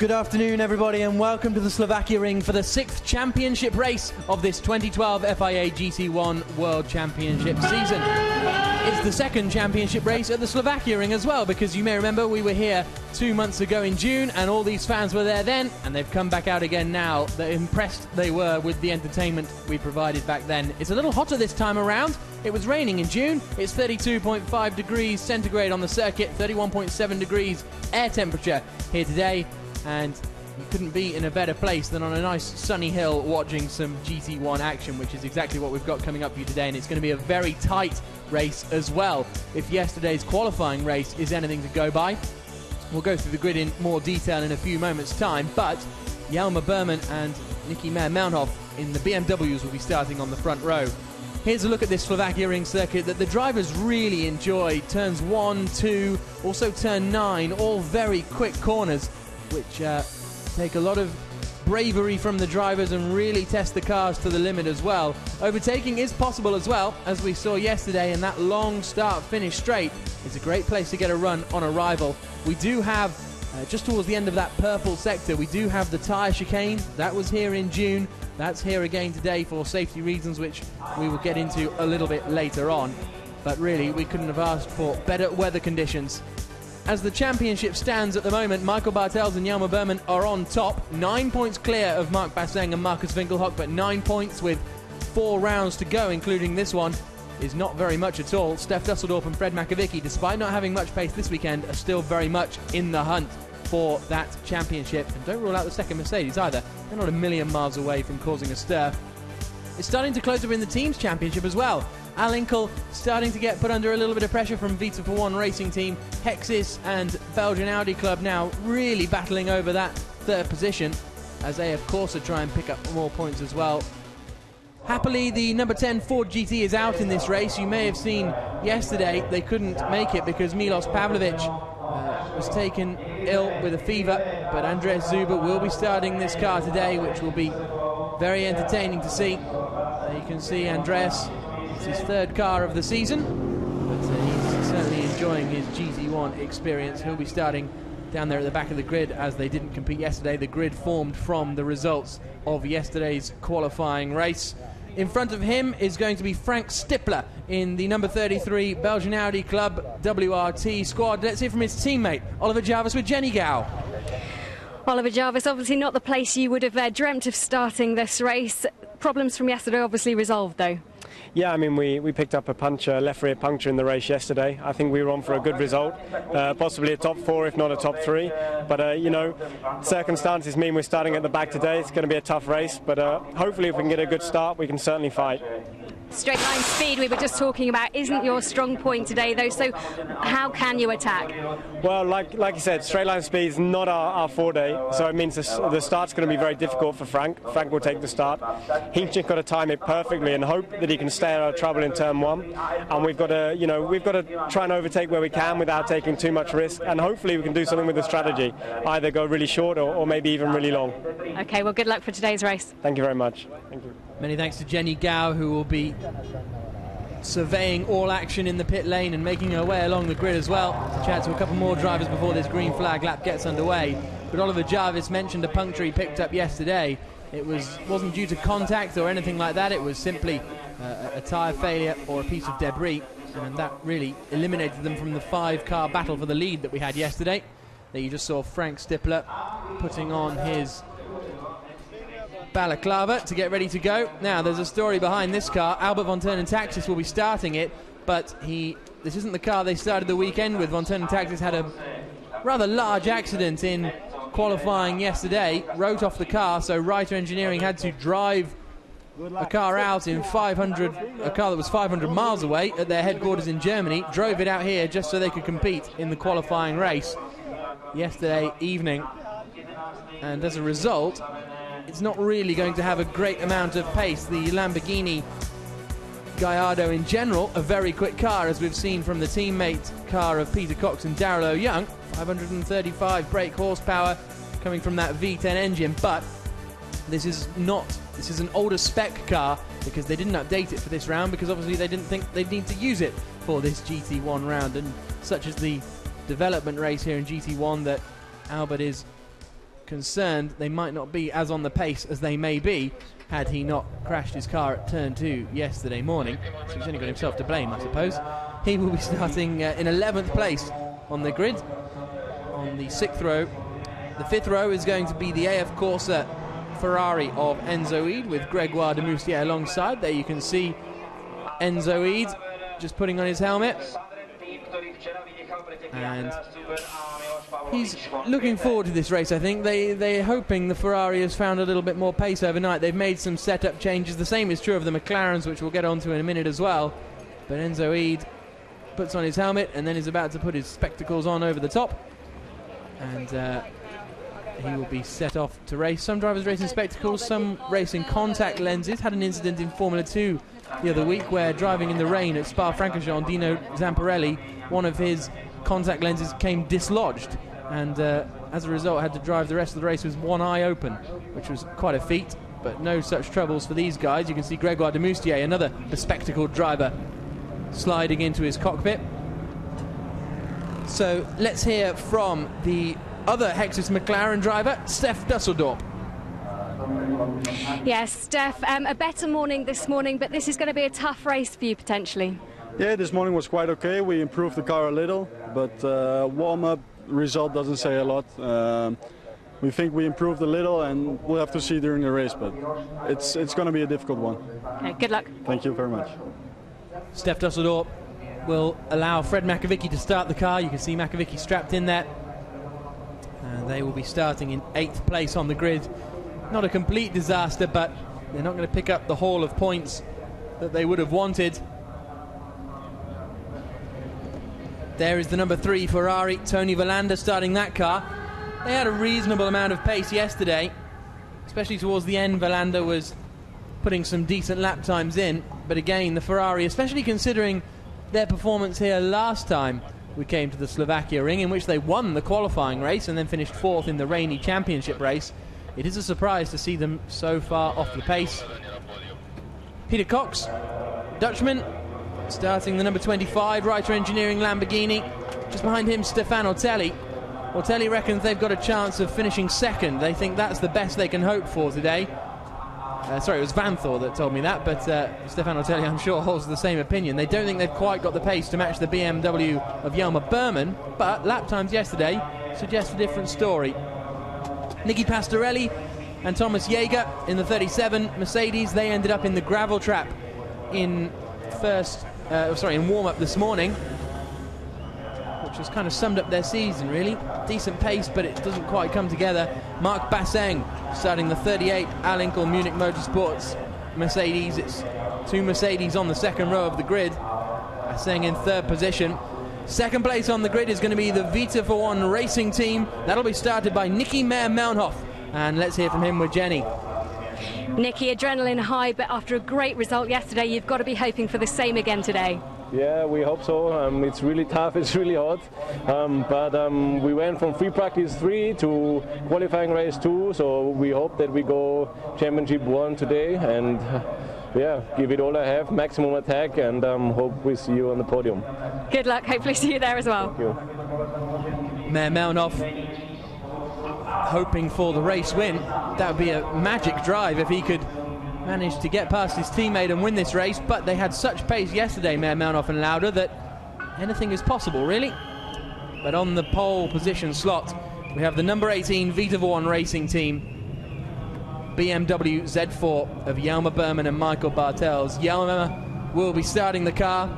Good afternoon, everybody, and welcome to the Slovakia ring for the 6th championship race of this 2012 FIA GT1 World Championship season. It's the second championship race at the Slovakia ring as well, because you may remember we were here 2 months ago in June and all these fans were there then, and they've come back out again now. They're impressed they were with the entertainment we provided back then. It's a little hotter this time around. It was raining in June. It's 32.5 degrees centigrade on the circuit, 31.7 degrees air temperature here today, and you couldn't be in a better place than on a nice sunny hill watching some GT1 action, which is exactly what we've got coming up for you today. And it's going to be a very tight race as well, if yesterday's qualifying race is anything to go by. We'll go through the grid in more detail in a few moments' time, but Yelmer Buurman and Münnich in the BMWs will be starting on the front row. Here's a look at this Slovakia ring circuit that the drivers really enjoy. Turns 1, 2, also turn 9, all very quick corners, which take a lot of bravery from the drivers and really test the cars to the limit as well. Overtaking is possible as well, as we saw yesterday, and that long start-finish straight is a great place to get a run on arrival. We do have, just towards the end of that purple sector, we do have the tyre chicane. That was here in June. That's here again today for safety reasons, which we will get into a little bit later on. But really, we couldn't have asked for better weather conditions. As the championship stands at the moment, Michael Bartels and Yelmer Buurman are on top. 9 points clear of Marc Basseng and Markus Winkelhock, but 9 points with 4 rounds to go, including this one, is not very much at all. Steph Dusseldorp and Fred Makovicky, despite not having much pace this weekend, are still very much in the hunt for that championship. And don't rule out the second Mercedes either. They're not a million miles away from causing a stir. It's starting to close up in the team's championship as well. Al Inkel starting to get put under a little bit of pressure from Vita4One Racing Team. Hexis and Belgian Audi Club now really battling over that third position, as they of course are trying to pick up more points as well. Happily, the number 10 Ford GT is out in this race. You may have seen yesterday they couldn't make it because Milos Pavlovic was taken ill with a fever, but Andres Zuber will be starting this car today, which will be very entertaining to see. You can see Andres. It's his third car of the season, but he's certainly enjoying his GT1 experience. He'll be starting down there at the back of the grid, as they didn't compete yesterday. The grid formed from the results of yesterday's qualifying race. In front of him is going to be Frank Stippler in the number 33 Belgian Audi Club WRT squad. Let's hear from his teammate, Oliver Jarvis, with Jenny Gow. Oliver Jarvis, obviously not the place you would have dreamt of starting this race. Problems from yesterday obviously resolved, though. Yeah, I mean, we picked up a left rear puncture in the race yesterday. I think we were on for a good result, possibly a top 4, if not a top 3. But, you know, circumstances mean we're starting at the back today. It's going to be a tough race, but hopefully if we can get a good start, we can certainly fight. Straight line speed we were just talking about isn't your strong point today, though, so how can you attack? Well, like you said, straight line speed is not our forte, so it means the start's going to be very difficult for Frank. Frank will take the start. He's just got to time it perfectly and hope that he can stay out of trouble in turn 1. And we've got to try and overtake where we can without taking too much risk, and hopefully we can do something with the strategy, either go really short or maybe even really long. Okay, well, good luck for today's race. Thank you very much. Thank you. Many thanks to Jenny Gow, who will be surveying all action in the pit lane and making her way along the grid as well. Chat to a couple more drivers before this green flag lap gets underway. But Oliver Jarvis mentioned a puncture he picked up yesterday. It wasn't due to contact or anything like that. It was simply a tyre failure or a piece of debris, and that really eliminated them from the 5-car battle for the lead that we had yesterday. There you just saw Frank Stippler putting on his balaclava to get ready to go. Now, there's a story behind this car. Albert von Turnhen-Taxis will be starting it, but this isn't the car they started the weekend with. Von Turnhen-Taxis had a rather large accident in qualifying yesterday, wrote off the car, so Reiter Engineering had to drive a car out in a car that was 500 miles away at their headquarters in Germany, drove it out here just so they could compete in the qualifying race yesterday evening. And as a result, it's not really going to have a great amount of pace. The Lamborghini Gallardo in general, a very quick car, as we've seen from the teammate car of Peter Cox and Darrell O'Young. 535 brake horsepower coming from that V10 engine, but this is an older spec car because they didn't update it for this round, because obviously they didn't think they'd need to use it for this GT1 round, and such as the development race here in GT1 that Albert is concerned they might not be as on the pace as they may be had he not crashed his car at turn 2 yesterday morning. So he's only got himself to blame, I suppose. He will be starting in 11th place on the grid on the 6th row. The 5th row is going to be the AF Corsa Ferrari of Enzo Ede with Gregoire de Moustier alongside. There you can see Enzo Ede just putting on his helmet. And he's looking forward to this race, I think. They're hoping the Ferrari has found a little bit more pace overnight. They've made some setup changes. The same is true of the McLarens, which we'll get onto in a minute as well. But Enzo Ede puts on his helmet and then is about to put his spectacles on over the top. And he will be set off to race. Some drivers race in spectacles, some race in contact lenses. Had an incident in Formula 2 the other week where driving in the rain at Spa-Francorchamps, Dino Zamparelli, one of his contact lenses came dislodged, and as a result had to drive the rest of the race with one eye open, which was quite a feat, but no such troubles for these guys. You can see Gregoire de Moustier, another bespectacled driver, sliding into his cockpit. So let's hear from the other Hexus McLaren driver, Steph Dusseldorp. Yes, Steph, a better morning this morning, but this is going to be a tough race for you potentially. Yeah, this morning was quite okay. We improved the car a little, but warm-up result doesn't say a lot. We think we improved a little, and we'll have to see during the race, but it's going to be a difficult one. Okay, good luck. Thank you very much. Steph Dusseldorp will allow Fred Makovicky to start the car. You can see Makovicky strapped in there. And they will be starting in 8th place on the grid. Not a complete disaster, but they're not going to pick up the haul of points that they would have wanted. There is the number 3 Ferrari, Tony Verlander, starting that car. They had a reasonable amount of pace yesterday, especially towards the end. Verlander was putting some decent lap times in, but again, the Ferrari, especially considering their performance here last time we came to the Slovakia ring, in which they won the qualifying race and then finished 4th in the rainy championship race. It is a surprise to see them so far off the pace. Peter Cox, Dutchman, starting the number 25, Reiter Engineering Lamborghini. Just behind him, Stefan Ortelli. Ortelli reckons they've got a chance of finishing 2nd. They think that's the best they can hope for today. Sorry, it was Vanthor that told me that, but Stefan Ortelli, I'm sure, holds the same opinion. They don't think they've quite got the pace to match the BMW of Yelmer Buurman, but lap times yesterday suggest a different story. Nicky Pastorelli and Thomas Jaeger in the 37 Mercedes. They ended up in the gravel trap in warm-up this morning, which has kind of summed up their season, really. Decent pace, but it doesn't quite come together. Marc Basseng starting the 38 Alinkel Munich Motorsports Mercedes. It's 2 Mercedes on the 2nd row of the grid. Basseng in 3rd position. 2nd place on the grid is going to be the Vita4One Racing team. That'll be started by Nicky Meyer-Melnhof. And let's hear from him with Jenny. Nicky, adrenaline high, but after a great result yesterday, you've got to be hoping for the same again today. Yeah, we hope so. It's really tough, it's really hot. But we went from free practice 3 to qualifying race 2, so we hope that we go championship 1 today and yeah, give it all I have, maximum attack, and hope we see you on the podium. Good luck, hopefully see you there as well. Thank you. Meyer-Melnhof hoping for the race win. That would be a magic drive if he could manage to get past his teammate and win this race, but they had such pace yesterday, Meyer-Melnhof and Lauda, that anything is possible, really. But on the pole position slot, we have the number 18 Vita4One Racing team, BMW Z4 of Yelmer Buurman and Michael Bartels. Yelmer will be starting the car.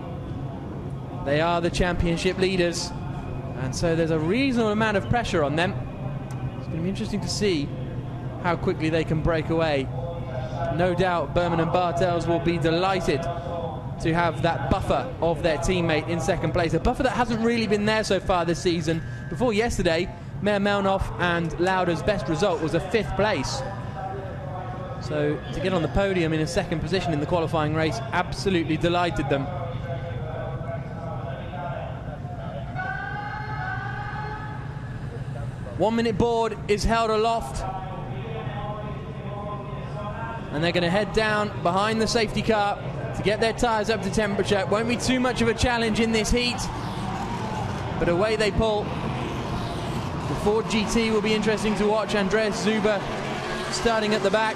They are the championship leaders, and so there's a reasonable amount of pressure on them. It's going to be interesting to see how quickly they can break away. No doubt Buurman and Bartels will be delighted to have that buffer of their teammate in 2nd place, a buffer that hasn't really been there so far this season. Before yesterday, Meyer-Melnhof and Lauda's best result was a 5th place. So to get on the podium in a 2nd position in the qualifying race absolutely delighted them. One-minute board is held aloft, and they're going to head down behind the safety car to get their tyres up to temperature. It won't be too much of a challenge in this heat, but away they pull The Ford GT will be interesting to watch. Andreas Zuber starting at the back.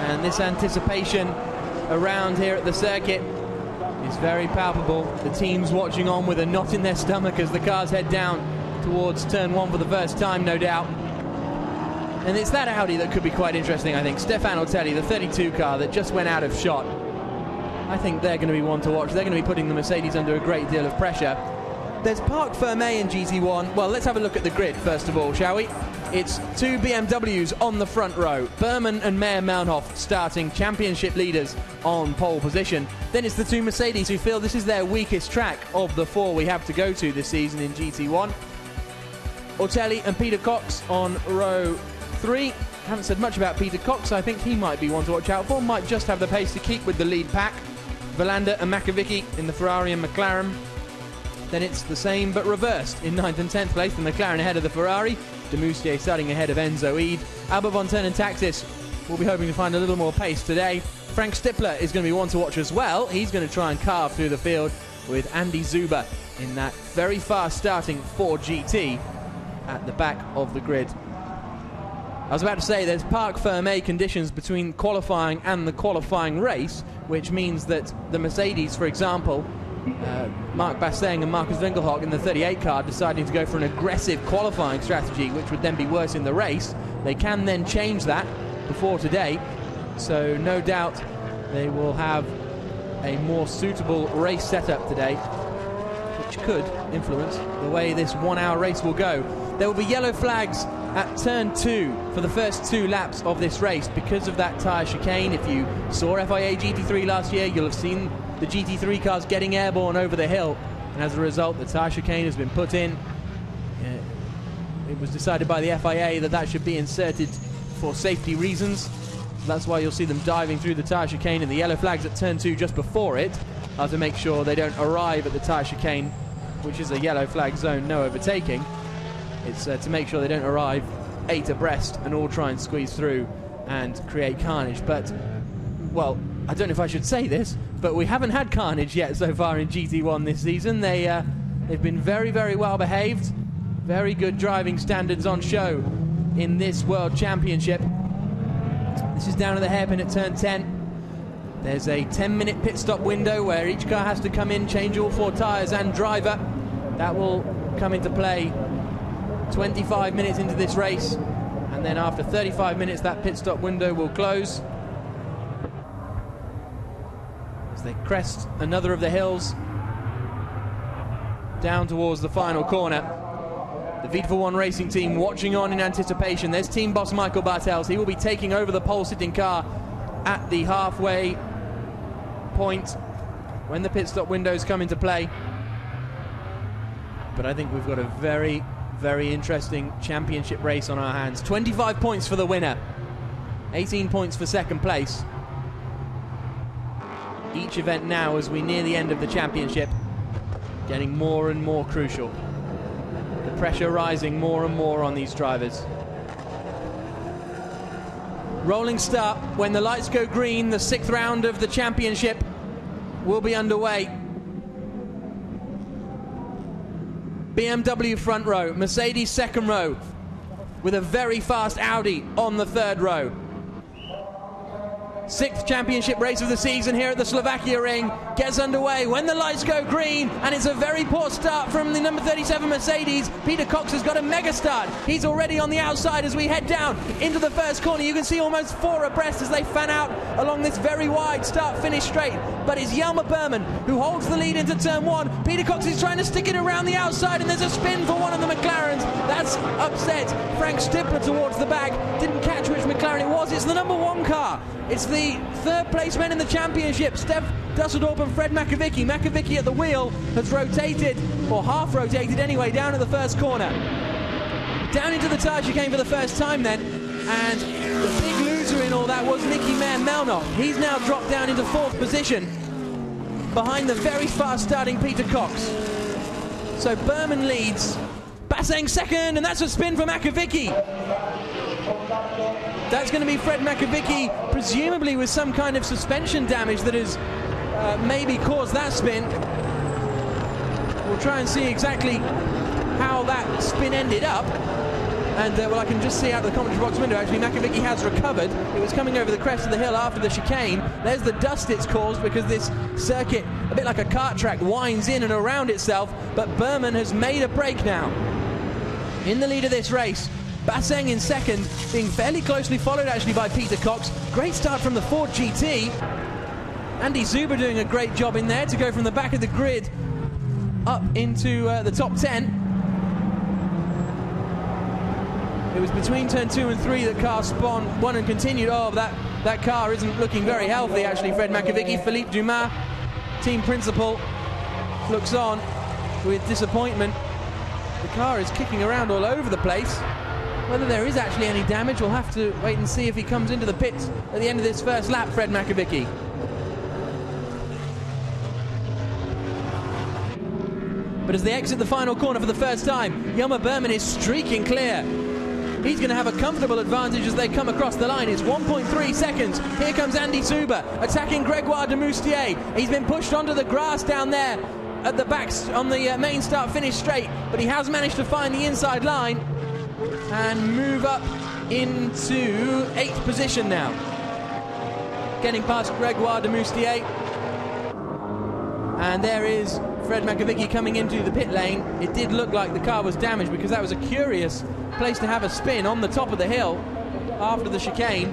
And this anticipation around here at the circuit is very palpable. The team's watching on with a knot in their stomach as the cars head down towards turn 1 for the first time, no doubt. And it's that Audi that could be quite interesting, I think. Stefan Ortelli, the 32 car that just went out of shot. I think they're going to be one to watch. They're going to be putting the Mercedes under a great deal of pressure. There's Parc Fermé in GT1. Well, let's have a look at the grid first of all, shall we? It's 2 BMWs on the front row. Buurman and Meyer-Melnhof starting championship leaders on pole position. Then it's the 2 Mercedes who feel this is their weakest track of the 4 we have to go to this season in GT1. Ortelli and Peter Cox on row 3. Haven't said much about Peter Cox. I think he might be one to watch out for. Might just have the pace to keep with the lead pack. Verlander and Makovicky in the Ferrari and McLaren. Then it's the same but reversed. In 9th and 10th place, the McLaren ahead of the Ferrari. De Moustier starting ahead of Enzo Ede. Albert von Turn and Taxis will be hoping to find a little more pace today. Frank Stippler is going to be one to watch as well. He's going to try and carve through the field with Andy Zuber in that very fast starting Ford GT at the back of the grid. I was about to say there's Parc Fermé conditions between qualifying and the qualifying race, which means that the Mercedes, for example, Marc Basseng and Markus Winkelhock in the 38 car deciding to go for an aggressive qualifying strategy, which would then be worse in the race. They can then change that before today, so no doubt they will have a more suitable race setup today, which could influence the way this 1 hour race will go. There will be yellow flags at turn 2 for the first 2 laps of this race because of that tyre chicane. If you saw FIA GT3 last year, you'll have seen the GT3 cars getting airborne over the hill, and as a result the tyre chicane has been put in. It was decided by the FIA that that should be inserted for safety reasons. That's why you'll see them diving through the tyre chicane, and the yellow flags at turn 2 just before it are to make sure they don't arrive at the tyre chicane, which is a yellow flag zone, no overtaking. It's to make sure they don't arrive 8 abreast and all try and squeeze through and create carnage. But, well, I don't know if I should say this, but we haven't had carnage yet so far in GT1 this season. They've been very, very well behaved. Very good driving standards on show in this World Championship. This is down to the hairpin at turn 10. There's a 10-minute pit stop window where each car has to come in, change all 4 tyres and driver. That will come into play 25 minutes into this race, and then after 35 minutes that pit stop window will close as they crest another of the hills down towards the final corner. The Vita4One Racing team watching on in anticipation. There's team boss Michael Bartels. He will be taking over the pole sitting car at the halfway point when the pit stop windows come into play. But I think we've got a very, very interesting championship race on our hands. 25 points for the winner, 18 points for second place. Each event now, as we near the end of the championship, getting more and more crucial. The pressure rising more and more on these drivers. Rolling start when the lights go green. The 6th round of the championship will be underway. BMW front row, Mercedes second row, with a very fast Audi on the 3rd row. 6th championship race of the season here at the Slovakia ring gets underway when the lights go green, and it's a very poor start from the number 37 Mercedes. Peter Cox has got a mega start. He's already on the outside as we head down into the first corner. You can see almost 4 abreast as they fan out along this very wide start-finish straight. But it's Yelmer Buurman who holds the lead into turn 1. Peter Cox is trying to stick it around the outside, and there's a spin for one of the McLarens. That's upset Frank Stippler towards the back. Didn't catch which McLaren it was. It's the number 1 car. It's the 3rd place men in the championship, Steph Dusseldorp and Fred Makovicky. Makovicky at the wheel has rotated, or half rotated anyway, down at the first corner. Down into the tyre chicane for the first time then, and the big loser in all that was Nicky Meyer-Melnhof. He's now dropped down into 4th position behind the very fast starting Peter Cox. So Buurman leads, Basseng second, and that's a spin for Makovicky. That's going to be Fred Makovicky, presumably with some kind of suspension damage that has maybe caused that spin. We'll try and see exactly how that spin ended up. And, well, I can just see out the commentary box window, actually, Makovic has recovered. It was coming over the crest of the hill after the chicane. There's the dust it's caused because this circuit, a bit like a kart track, winds in and around itself. But Buurman has made a break now. In the lead of this race, Basseng in second, being fairly closely followed, actually, by Peter Cox. Great start from the Ford GT. Andy Zuber doing a great job in there to go from the back of the grid up into the top 10. It was between turn 2 and 3 that car spun, won and continued. Oh, that car isn't looking very healthy, actually, Fred Makovic. Philippe Dumas, team principal, looks on with disappointment. The car is kicking around all over the place. Whether there is actually any damage, we'll have to wait and see if he comes into the pits at the end of this first lap, Fred Makovic. But as they exit the final corner for the first time, Yelmer Buurman is streaking clear. He's going to have a comfortable advantage as they come across the line. It's 1.3 seconds. Here comes Andy Zuber attacking Grégoire de Moustier. He's been pushed onto the grass down there at the back on the main start-finish straight, but he has managed to find the inside line and move up into 8th position now. Getting past Grégoire de Moustier. And there is Fred Makovic coming into the pit lane. It did look like the car was damaged because that was a curious place to have a spin on the top of the hill after the chicane.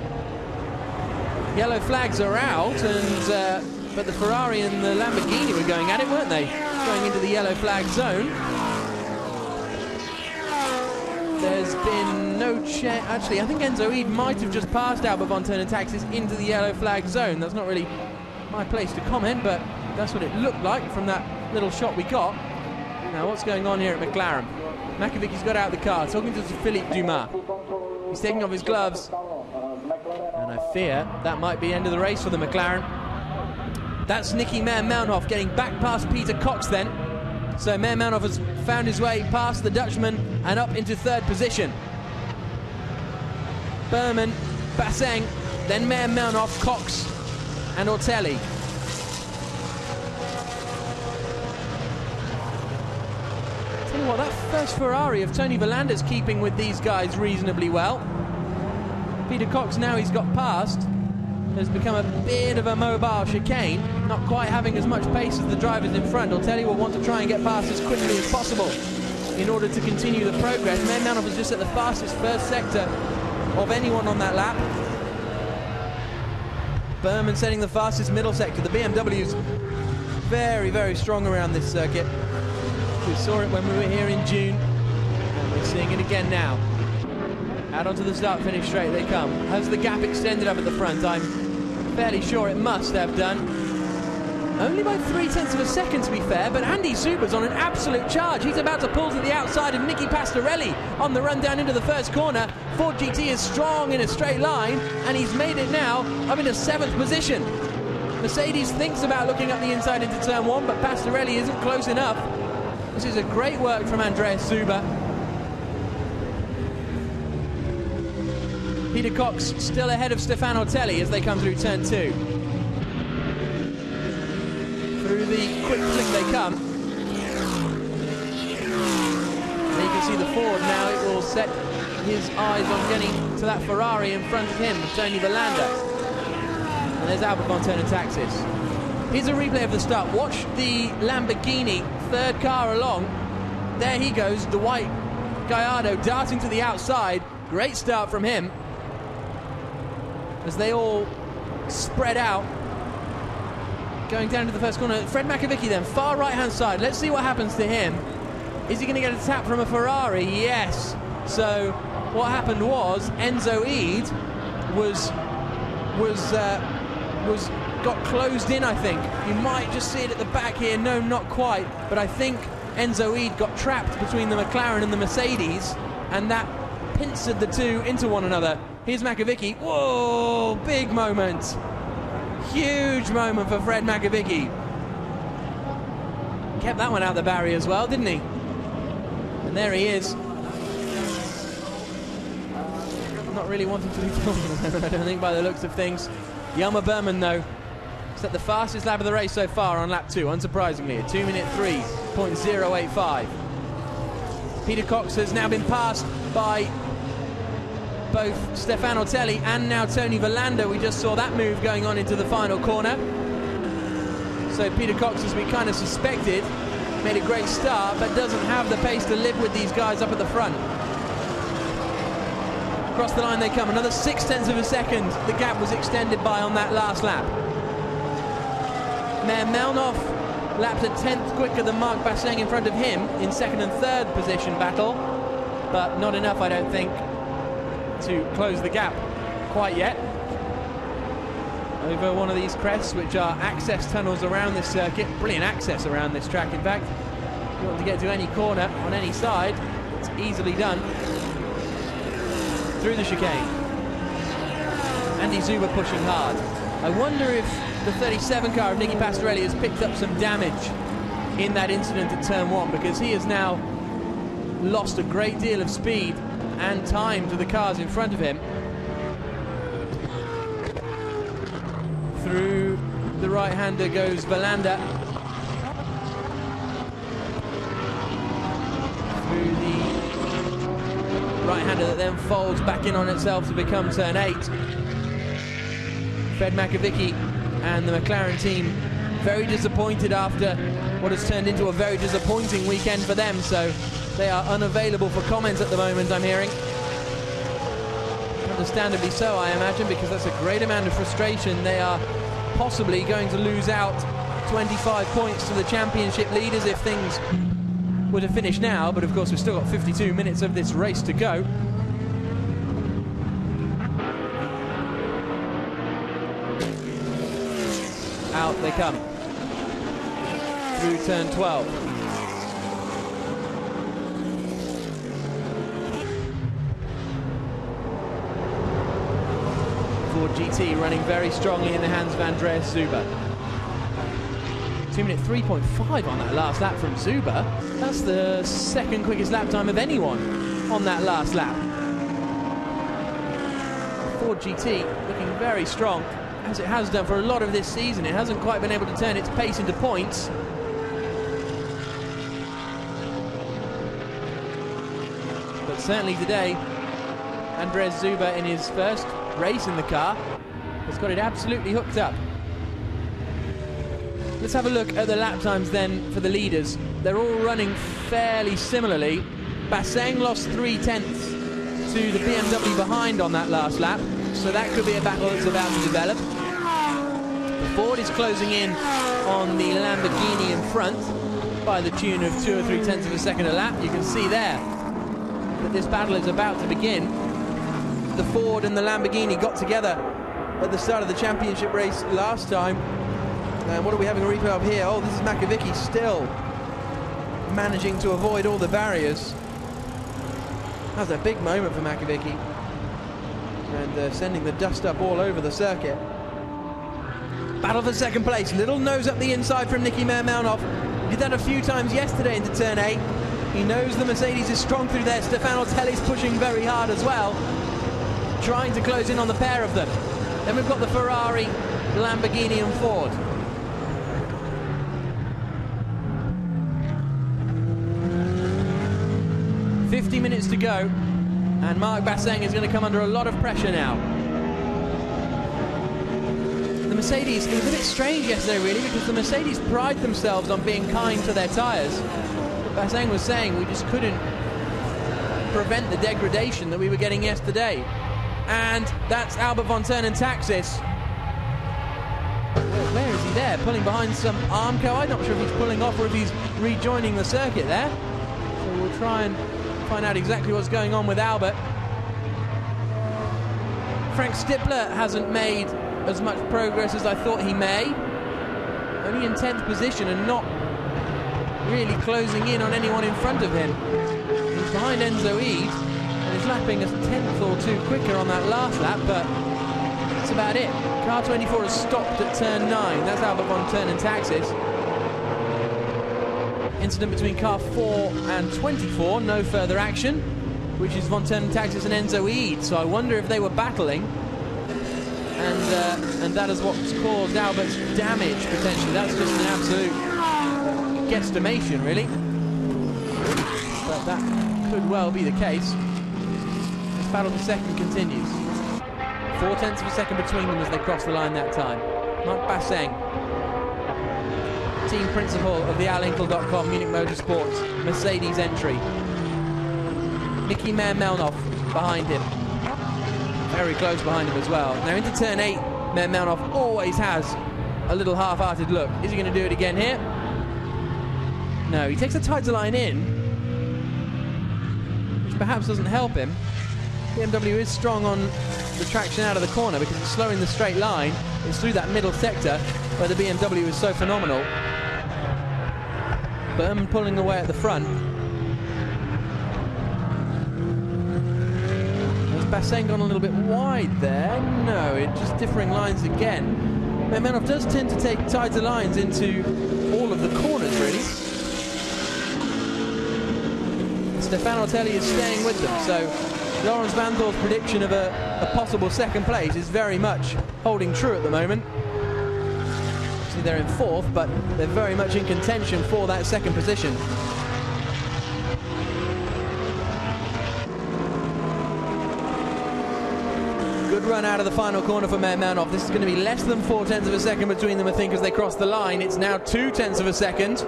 Yellow flags are out, and but the Ferrari and the Lamborghini were going at it, weren't they? Going into the yellow flag zone. There's been no check. Actually, I think Enzo Ede might have just passed Albert von Turner Taxis into the yellow flag zone. That's not really my place to comment, but that's what it looked like from that little shot we got. Now, what's going on here at McLaren? Makovic's got out of the car, talking to Philippe Dumas. He's taking off his gloves, and I fear that might be the end of the race for the McLaren. That's Nicky Meyer-Melnhof getting back past Peter Cox then. So Meyer-Melnhof has found his way past the Dutchman and up into 3rd position. Buurman, Basseng, then Meyer-Melnhof, Cox and Ortelli. Tell you what, that first Ferrari of Tony Volander's keeping with these guys reasonably well. Peter Cox, now he's got past, has become a bit of a mobile chicane, not quite having as much pace as the drivers in front. Ortelli will want to try and get past as quickly as possible in order to continue the progress. Meyer-Melnhof was just at the fastest first sector of anyone on that lap. Buurman setting the fastest middle sector. The BMW's very, very strong around this circuit. We saw it when we were here in June, and we're seeing it again now. Out onto the start-finish straight they come. Has the gap extended up at the front? I'm fairly sure it must have done. Only by 0.3 of a second, to be fair, but Andy Zuber's on an absolute charge. He's about to pull to the outside of Nicky Pastorelli on the run down into the first corner. Ford GT is strong in a straight line, and he's made it now up into 7th position. Mercedes thinks about looking up the inside into turn 1, but Pastorelli isn't close enough. This is a great work from Andreas Zuber. Peter Cox still ahead of Stefan Ortelli as they come through turn 2. Through the quick flick they come. And you can see the Ford now. It will set his eyes on getting to that Ferrari in front of him, Tony Volander. And there's Albert von Turner Taxis. Here's a replay of the start. Watch the Lamborghini, 3rd car along. There he goes, the white Gallardo darting to the outside. Great start from him as they all spread out. Going down to the first corner. Fred Makovic then, far right-hand side. Let's see what happens to him. Is he going to get a tap from a Ferrari? Yes. So what happened was Enzo Ede got closed in, I think. You might just see it at the back here. No, not quite. But I think Enzo Ede got trapped between the McLaren and the Mercedes, and that pincered the two into one another. Here's Makovic. Whoa, big moment. Huge moment for Fred Makovic. Kept that one out the barrier as well, didn't he? And there he is. Not really wanting to be filmed, I don't think, by the looks of things. Yelmer Buurman, though, Set the fastest lap of the race so far on lap 2, unsurprisingly, at 2 minute 3.085. Peter Cox has now been passed by both Stefan Ortelli and now Tony Verlander. We just saw that move going on into the final corner. So Peter Cox, as we kind of suspected, made a great start, but doesn't have the pace to live with these guys up at the front. Across the line they come, another 0.6 of a second the gap was extended by on that last lap. Melnhoff lapped a 10th quicker than Marc Basseng in front of him in 2nd and 3rd position battle, but not enough, I don't think, to close the gap quite yet. Over one of these crests, which are access tunnels around this circuit. Brilliant access around this track, in fact. If you want to get to any corner on any side, it's easily done. Through the chicane. Andy Zuber pushing hard. I wonder if the 37 car of Nicky Pastorelli has picked up some damage in that incident at turn 1, because he has now lost a great deal of speed and time to the cars in front of him. Through the right-hander goes Verlander. Through the right-hander that then folds back in on itself to become turn 8. Fred Makovicky and the McLaren team very disappointed after what has turned into a very disappointing weekend for them, so they are unavailable for comments at the moment, I'm hearing. Understandably so, I imagine, because that's a great amount of frustration. They are possibly going to lose out 25 points to the championship leaders if things were to finish now, but of course we've still got 52 minutes of this race to go. Out they come through turn 12. Ford GT running very strongly in the hands of Andreas Zuber. 2 minute 3.5 on that last lap from Zuber. That's the 2nd quickest lap time of anyone on that last lap. Ford GT looking very strong, as it has done for a lot of this season. It hasn't quite been able to turn its pace into points. But certainly today, Andreas Zuber, in his first race in the car, has got it absolutely hooked up. Let's have a look at the lap times then for the leaders. They're all running fairly similarly. Basseng lost 0.3 to the BMW behind on that last lap, so that could be a battle that's about to develop. The Ford is closing in on the Lamborghini in front by the tune of 2 or 3 of a second a lap. You can see there that this battle is about to begin. The Ford and the Lamborghini got together at the start of the championship race last time. And what are we having a replay of here? Oh, this is Makovicky still managing to avoid all the barriers. That was a big moment for Makovicky. And sending the dust up all over the circuit. Battle for 2nd place. Little nose up the inside from Nicky Melnhoff. Did that a few times yesterday into turn 8. He knows the Mercedes is strong through there. Stefan Ortelli's pushing very hard as well, trying to close in on the pair of them. Then we've got the Ferrari, the Lamborghini and Ford. "50 minutes to go, and Marc Basseng is going to come under a lot of pressure now." The Mercedes, it was a bit strange yesterday really, because the Mercedes pride themselves on being kind to their tyres. Basseng was saying we just couldn't prevent the degradation that we were getting yesterday. And that's Albert von Taxis. Where is he there? Pulling behind some Armco. I'm not sure if he's pulling off or if he's rejoining the circuit there. So we'll try and find out exactly what's going on with Albert. Frank Stippler hasn't made as much progress as I thought he may. Only in 10th position and not really closing in on anyone in front of him. He's behind Enzo Ede and is lapping a 10th or 2 quicker on that last lap, but that's about it. Car 24 has stopped at turn 9. That's Albert von Taxis. Incident between car 4 and 24, no further action, which is von Taxis and Enzo Ede. So I wonder if they were battling and that is what's caused Albert's damage, potentially. That's just an absolute guesstimation, really. But that could well be the case. This battle for second continues. 0.4 of a second between them as they cross the line that time. Marc Basseng, team principal of the Allinkel.com Munich Motorsport Mercedes entry. Mickey Melnoff behind him. Very close behind him as well. Now into turn 8, Melnoff always has a little half-hearted look. Is he going to do it again here? No, he takes the tighter line in, which perhaps doesn't help him. BMW is strong on the traction out of the corner because it's slowing the straight line. It's through that middle sector where the BMW is so phenomenal. Buurman pulling away at the front. Has Basseng gone a little bit wide there? No, it's just differing lines again. Melnoff does tend to take tighter lines into all of the corners, really. Stefano Otelli is staying with them, so Lawrence Van Dor's prediction of a possible second place is very much holding true at the moment. See, they're in 4th, but they're very much in contention for that second position. Good run out of the final corner for Melnoff. This is going to be less than 0.4 of a second between them, I think, as they cross the line. It's now 0.2 of a second.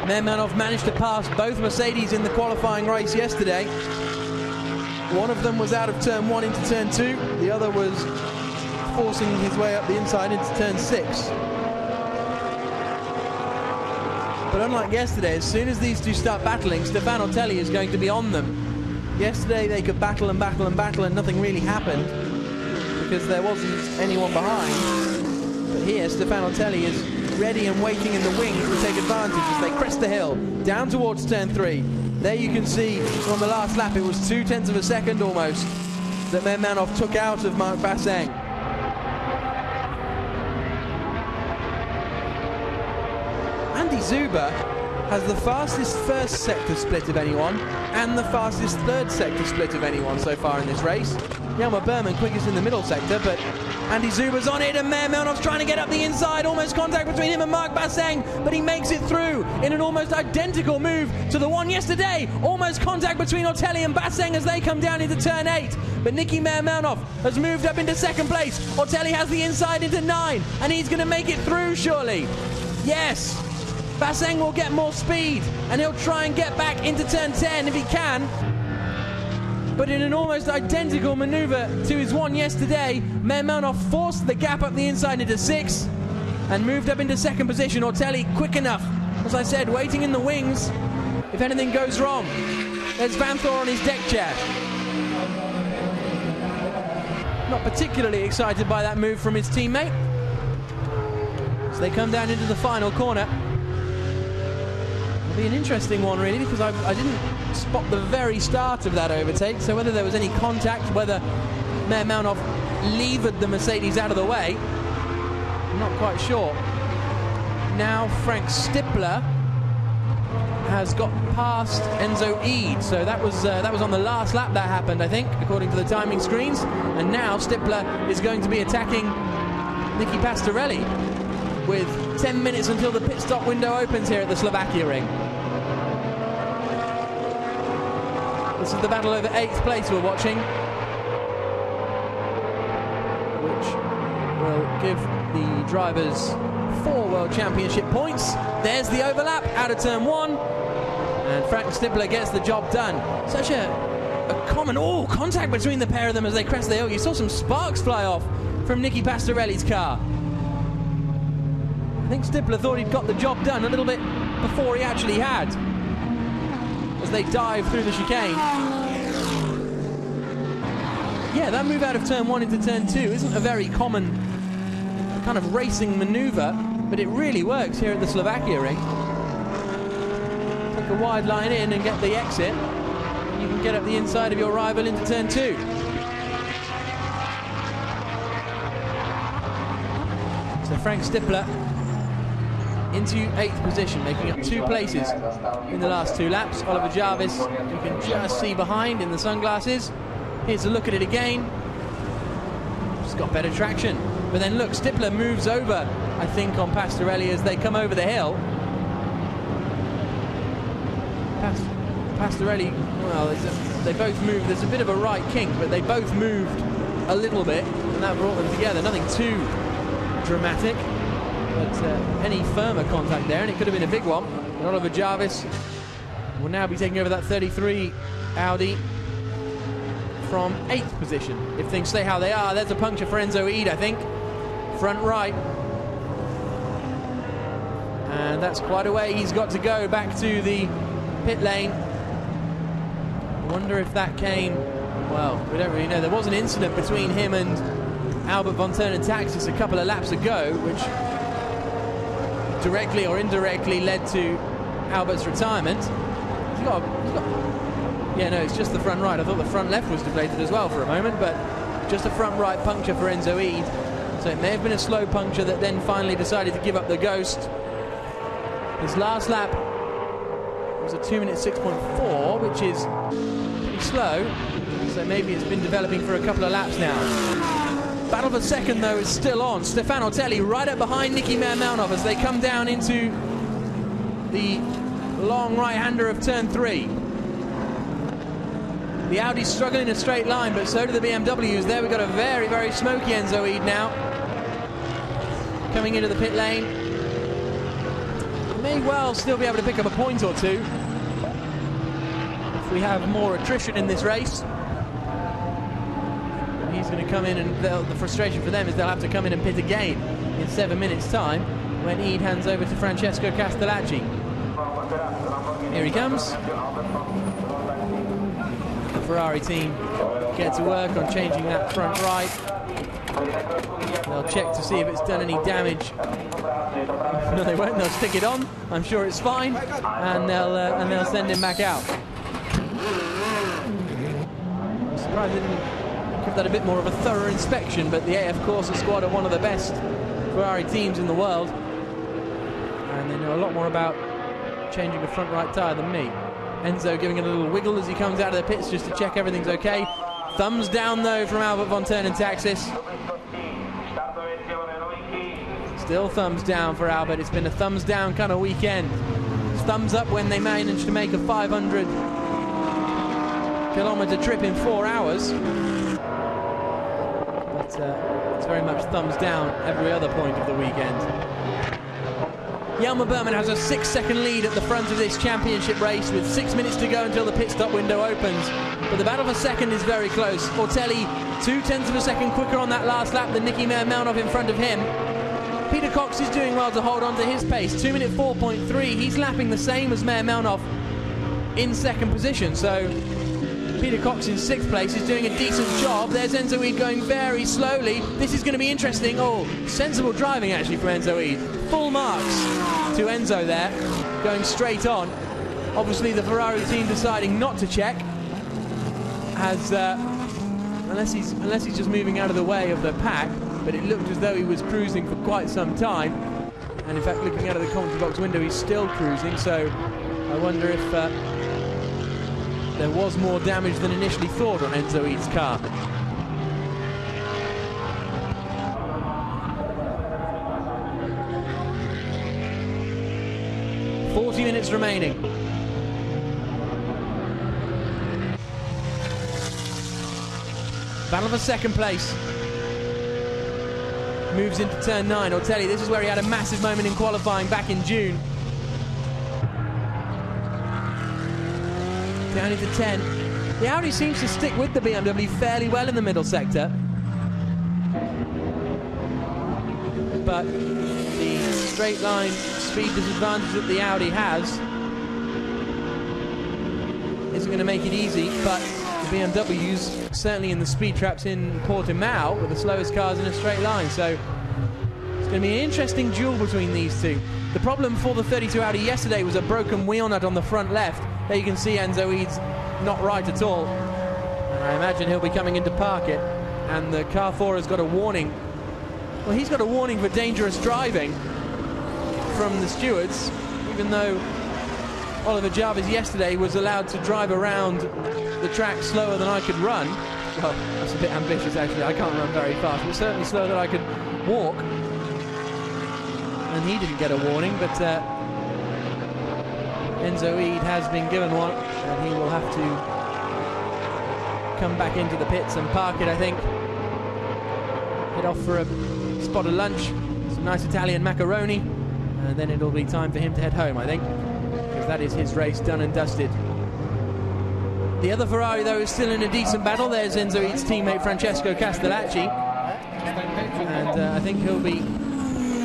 Melnoff managed to pass both Mercedes in the qualifying race yesterday. One of them was out of turn 1 into turn 2. The other was forcing his way up the inside into turn 6. But unlike yesterday, as soon as these two start battling, Stefano Otelli is going to be on them. Yesterday they could battle and battle and battle and nothing really happened because there wasn't anyone behind. But here, Stefano Otelli is ready and waiting in the wings to take advantage as they crest the hill down towards turn 3. There you can see on the last lap it was 0.2 of a second almost that Melnoff took out of Marc Basseng. Andy Zuber has the fastest first sector split of anyone and the fastest third sector split of anyone so far in this race. Yelmer Buurman quickest in the middle sector, but Andy Zuber's on it, and Melnoff's trying to get up the inside. Almost contact between him and Marc Basseng, but he makes it through in an almost identical move to the one yesterday. Almost contact between Otelli and Basseng as they come down into turn 8. But Nicky Melnoff has moved up into second place. Otelli has the inside into 9, and he's going to make it through, surely. Yes. Basseng will get more speed, and he'll try and get back into turn 10 if he can. But in an almost identical manoeuvre to his one yesterday, Melnoff forced the gap up the inside into 6 and moved up into second position. Otelli quick enough, as I said, waiting in the wings if anything goes wrong. There's Van Thor on his deck chair. Not particularly excited by that move from his teammate. So they come down into the final corner. It'll be an interesting one, really, because I didn't spot the very start of that overtake, so whether there was any contact, whether Melnoff levered the Mercedes out of the way, I'm not quite sure. Now Frank Stippler has got past Enzo Eid, so that was on the last lap that happened, I think, according to the timing screens, and now Stippler is going to be attacking Nicky Pastorelli with 10 minutes until the pit stop window opens here at the Slovakia ring. This is the battle over 8th place we're watching, which will give the drivers 4 World Championship points. There's the overlap out of turn 1, and Frank Stippler gets the job done. Such a common contact between the pair of them as they crest the hill. You saw some sparks fly off from Nicky Pastorelli's car. I think Stippler thought he'd got the job done a little bit before he actually had, as they dive through the chicane. Yeah, that move out of turn 1 into turn 2 isn't a very common kind of racing manoeuvre, but it really works here at the Slovakia ring. Take a wide line in and get the exit, and you can get up the inside of your rival into turn 2. So Frank Stippler into 8th position, making up 2 places in the last 2 laps. Oliver Jarvis, you can just see behind in the sunglasses. Here's a look at it again. Just got better traction. But then look, Stippler moves over, I think, on Pastorelli as they come over the hill. Pastorelli, well, they both moved. There's a bit of a right kink, but they both moved a little bit, and that brought them together. Nothing too dramatic, but any firmer contact there, and it could have been a big one. And Oliver Jarvis will now be taking over that 33 Audi from 8th position. If things stay how they are, there's a puncture for Enzo Eid, I think. Front right. And that's quite a way he's got to go back to the pit lane. I wonder if that came, well, we don't really know. There was an incident between him and Albert von Taxis a couple of laps ago, which directly or indirectly led to Albert's retirement. Yeah, no, it's just the front right. I thought the front left was deflated as well for a moment, but just a front right puncture for Enzo Eid. So it may have been a slow puncture that then finally decided to give up the ghost. His last lap was a 2 minute 6.4, which is pretty slow. So maybe it's been developing for a couple of laps now. Battle for second, though, is still on. Stefano Telli right up behind Nicky Mailmanov as they come down into the long right-hander of turn 3. The Audi's struggling in a straight line, but so do the BMWs. There we've got a very, very smoky Enzo Eid now. Coming into the pit lane. May well still be able to pick up a point or two if we have more attrition in this race. He's going to come in, and the frustration for them is they'll have to come in and pit again in 7 minutes' time when Eid hands over to Francesco Castellacci. Here he comes. The Ferrari team get to work on changing that front right. They'll check to see if it's done any damage. No, they won't. They'll stick it on. I'm sure it's fine, and they'll send him back out. I'm surprised they didn't give that a bit more of a thorough inspection, but the AF Corsa squad are one of the best Ferrari teams in the world, and they know a lot more about changing a front right tyre than me. Enzo giving it a little wiggle as he comes out of the pits just to check everything's okay. Thumbs down, though, from Albert von Taxis. Still thumbs down for Albert. It's been a thumbs down kind of weekend. Thumbs up when they managed to make a 500-kilometre trip in 4 hours. But it's very much thumbs down every other point of the weekend. Yelmer Buurman has a 6-second lead at the front of this championship race with 6 minutes to go until the pit stop window opens. But the battle for second is very close. Ortelli 0.2 of a second quicker on that last lap than Nicky Mailmanov in front of him. Peter Cox is doing well to hold on to his pace. 2 minute 4.3. He's lapping the same as Mailmanov in second position. So Peter Cox in 6th place is doing a decent job. There's Enzo Eid going very slowly. This is going to be interesting. Oh, sensible driving actually from Enzo Eid. Full marks to Enzo there, going straight on. Obviously the Ferrari team deciding not to check, as unless he's just moving out of the way of the pack. But it looked as though he was cruising for quite some time, and in fact looking out of the commentary box window he's still cruising, so I wonder if there was more damage than initially thought on Enzo Eid's car. Minutes remaining. Battle for second place. Moves into turn 9. Ortelli, this is where he had a massive moment in qualifying back in June. Down into 10. The Audi seems to stick with the BMW fairly well in the middle sector. But the straight line speed disadvantage that the Audi has isn't going to make it easy, but the BMWs, certainly in the speed traps in Portimao, were the slowest cars in a straight line, so it's going to be an interesting duel between these two. The problem for the 32 Audi yesterday was a broken wheel nut on the front left. There you can see Enzo Eid's not right at all, and I imagine he'll be coming in to park it, and the Car 4 has got a warning. Well, he's got a warning for dangerous driving from the stewards, even though Oliver Jarvis yesterday was allowed to drive around the track slower than I could run, Well, that's a bit ambitious actually. I can't run very fast, but certainly slow that I could walk. And he didn't get a warning, but Enzo Eid has been given one, and he will have to come back into the pits and park it, I think. Head off for a spot of lunch, some nice Italian macaroni, and then it'll be time for him to head home, I think, because that is his race done and dusted. The other Ferrari, though, is still in a decent battle. There's Enzo Eid's teammate Francesco Castellacci, and I think he'll be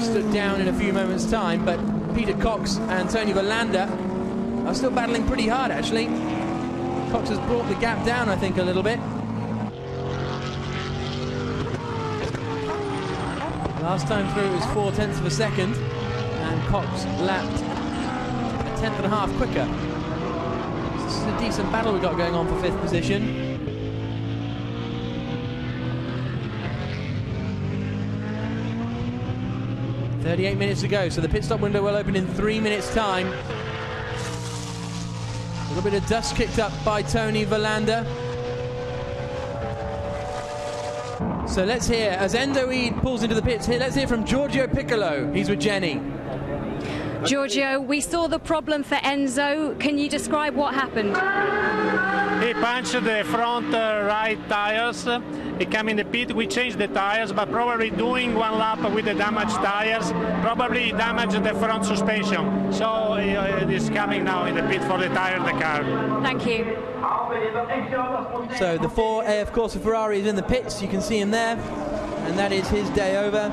stood down in a few moments' time, but Peter Cox and Tony Verlander are still battling pretty hard, actually. Cox has brought the gap down, I think, a little bit. Last time through it was 0.4 of a second, and Cox lapped a 10.5 quicker. This is a decent battle we've got going on for 5th position. .38 minutes to go, so the pit stop window will open in 3 minutes' time. A little bit of dust kicked up by Tony Verlander. So let's hear, as Endo Eid pulls into the pits here, let's hear from Giorgio Piccolo. He's with Jenny. Giorgio, we saw the problem for Enzo. Can you describe what happened? He punched the front right tires. He came in the pit, we changed the tires, but probably doing one lap with the damaged tires, probably damaged the front suspension. So he's coming now in the pit for the tire the car. Thank you. So the 4 AF Corsa Ferrari is in the pits, you can see him there, and that is his day over.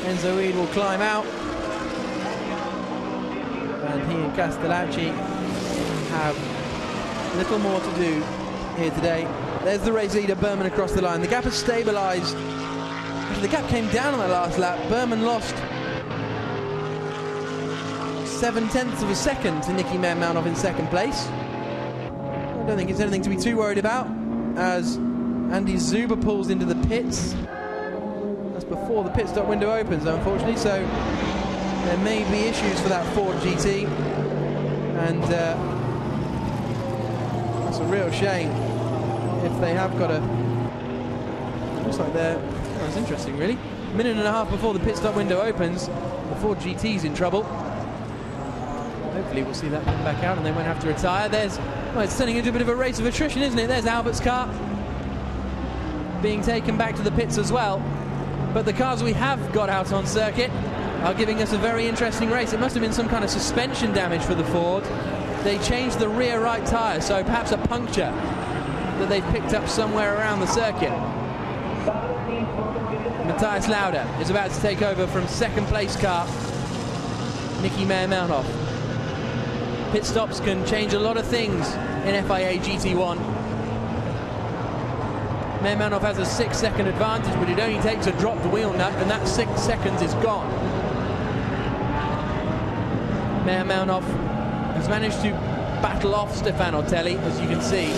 Enzo Eid will climb out, and he and Castellacci have little more to do here today. There's the race leader, Buurman, across the line. The gap has stabilised. Actually, the gap came down on that last lap. Buurman lost 0.7 of a second to Nicky Meermanhoff in second place. I don't think it's anything to be too worried about, as Andy Zuber pulls into the pits. That's before the pit stop window opens, unfortunately, so there may be issues for that Ford GT, and that's a real shame if they have got a... Looks like they're... Oh, that's interesting, really. A minute and a half before the pit stop window opens, the Ford GT's in trouble. Hopefully we'll see that come back out and they won't have to retire. There's... Well, it's turning into a bit of a race of attrition, isn't it? There's Albert's car being taken back to the pits as well. But the cars we have got out on circuit are giving us a very interesting race. It must have been some kind of suspension damage for the Ford. They changed the rear right tyre, so perhaps a puncture that they've picked up somewhere around the circuit. Matthias Lauda is about to take over from second place car Nicky Meermanhoff. Pit stops can change a lot of things in FIA GT1. Meermanhoff has a 6-second advantage, but it only takes a dropped wheel nut and that 6 seconds is gone. Meermanhoff has managed to battle off Stefano Telli, as you can see,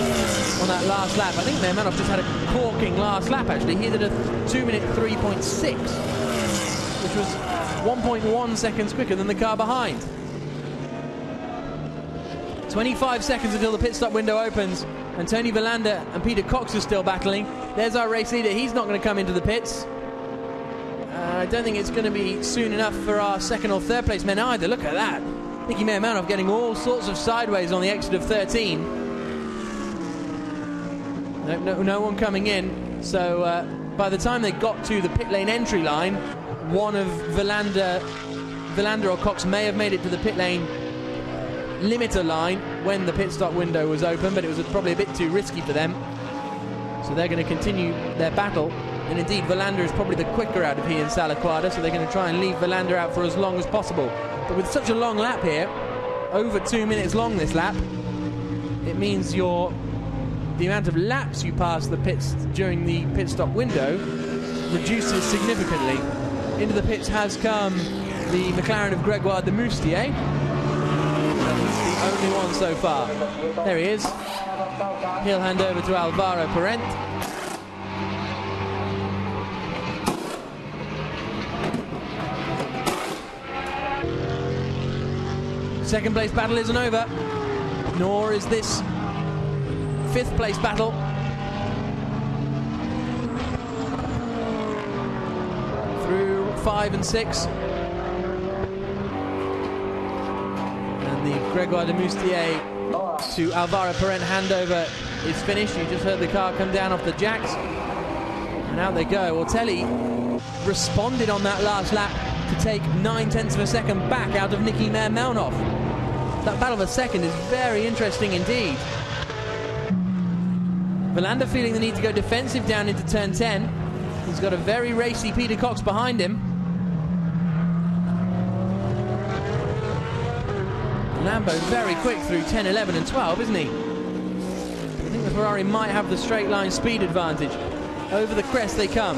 on that last lap. I think Meermanhoff just had a corking last lap, actually. He did a 2-minute 3.6, which was 1.1 seconds quicker than the car behind. 25 seconds until the pit stop window opens, and Tony Verlander and Peter Cox are still battling. There's our race leader. He's not going to come into the pits. I don't think it's going to be soon enough for our second or third place men either. Look at that. Nicky Meermanhoff getting all sorts of sideways on the exit of 13. No one coming in. So by the time they got to the pit lane entry line, one of Verlander or Cox may have made it to the pit lane limiter line when the pit stop window was open, but it was probably a bit too risky for them. So they're going to continue their battle. And indeed, Verlander is probably the quicker out of he and Salaquada, so they're going to try and leave Verlander out for as long as possible. But with such a long lap here, over 2 minutes long this lap, it means the amount of laps you pass the pits during the pit stop window reduces significantly. Into the pits has come the McLaren of Gregoire de Moustier. He's the only one so far. There he is. He'll hand over to Alvaro Parent. Second place battle isn't over, nor is this fifth place battle. Through 5 and 6. And the Grégoire de Moustier to Alvaro Parent handover is finished. You just heard the car come down off the jacks. And out they go. Ortelli responded on that last lap to take 9/10 of a second back out of Nicky Melnhoff. That battle of a second is very interesting indeed. Villander feeling the need to go defensive down into turn 10. He's got a very racy Peter Cox behind him. Lambo very quick through 10, 11 and 12, isn't he? I think the Ferrari might have the straight line speed advantage. Over the crest they come.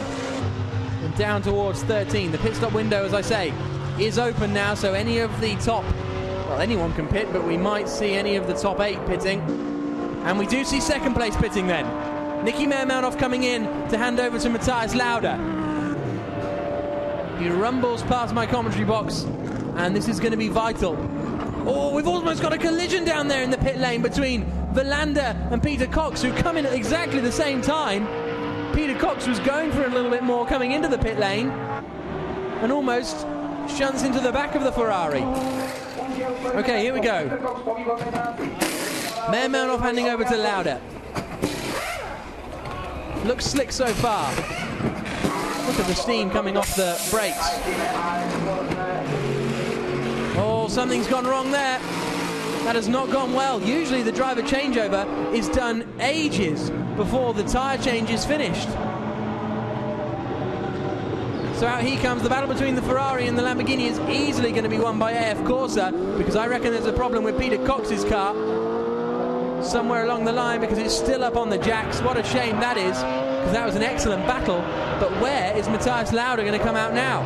And down towards 13. The pit stop window, as I say, is open now, so any of the top, well, anyone can pit, but we might see any of the top 8 pitting. And we do see second place pitting then. Nicky Melnhoff coming in to hand over to Matthias Lauda. He rumbles past my commentary box, and this is going to be vital. Oh, we've almost got a collision down there in the pit lane between Villander and Peter Cox, who come in at exactly the same time. Peter Cox was going for a little bit more coming into the pit lane and almost shunts into the back of the Ferrari. Okay, here we go. Melnhoff handing over to Lauda. Looks slick so far. Look at the steam coming off the brakes. Oh, something's gone wrong there. That has not gone well. Usually the driver changeover is done ages before the tyre change is finished. So out he comes. The battle between the Ferrari and the Lamborghini is easily going to be won by AF Corsa, because I reckon there's a problem with Peter Cox's car somewhere along the line, because it's still up on the jacks. What a shame that is, because that was an excellent battle. But where is Matthias Lauda going to come out now?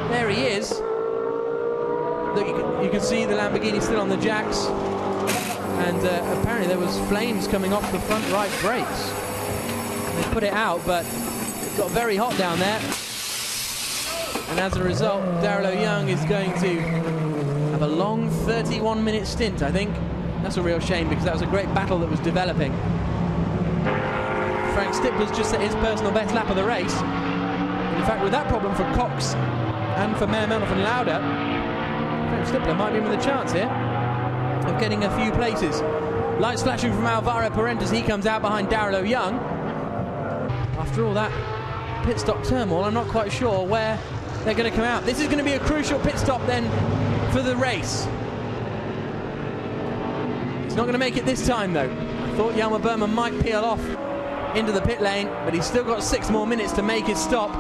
There he is. Look, you can see the Lamborghini still on the jacks, and apparently there was flames coming off the front right brakes. They put it out, but it got very hot down there, and as a result Darrell Young is going to have a long 31-minute stint, I think. That's a real shame, because that was a great battle that was developing. Frank Stippler's just set his personal best lap of the race. In fact, with that problem for Cox and for Melnhoff and Lauda, Frank Stippler might be with a chance here of getting a few places. Lights flashing from Alvaro Parent as he comes out behind Darrell Young. After all that pit stop turmoil, I'm not quite sure where they're going to come out. This is going to be a crucial pit stop then for the race. He's not going to make it this time though. I thought Yelmer Buurman might peel off into the pit lane, but he's still got 6 more minutes to make his stop.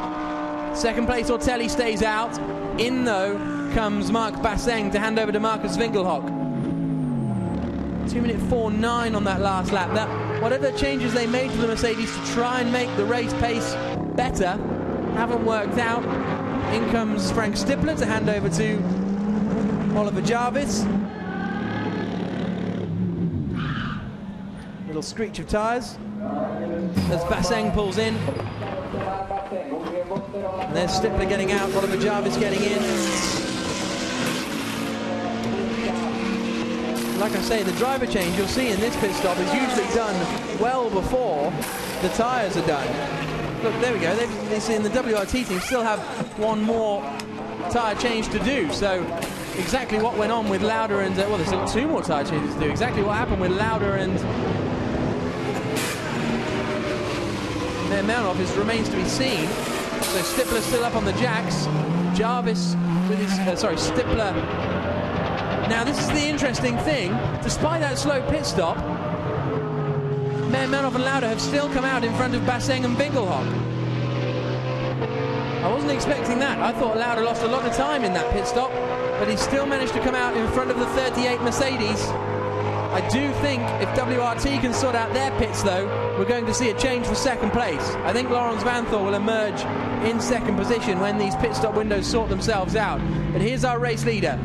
Second place Ortelli stays out. In though comes Marc Basseng to hand over to Markus Winkelhock. 2:49 on that last lap. That whatever changes they made to the Mercedes to try and make the race pace better haven't worked out. In comes Frank Stippler to hand over to Oliver Jarvis. Little screech of tyres as Basseng pulls in. And there's Stippler getting out, Oliver Jarvis getting in. Like I say, the driver change you'll see in this pit stop is usually done well before the tyres are done. Look, there we go. They see in the WRT team still have one more tyre change to do. So exactly what went on with Lauda and well, there's still 2 more tyre changes to do. Exactly what happened with Lauda and Melnhoff remains to be seen. So Stippler still up on the jacks. Jarvis with his Stippler. Now this is the interesting thing. Despite that slow pit stop, Melnhoff and Lauda have still come out in front of Basseng and Winkelhock. I wasn't expecting that. I thought Lauda lost a lot of time in that pit stop, but he still managed to come out in front of the 38 Mercedes. I do think if WRT can sort out their pits though, we're going to see a change for second place. I think Laurens Vanthoor will emerge in second position when these pit stop windows sort themselves out. But here's our race leader,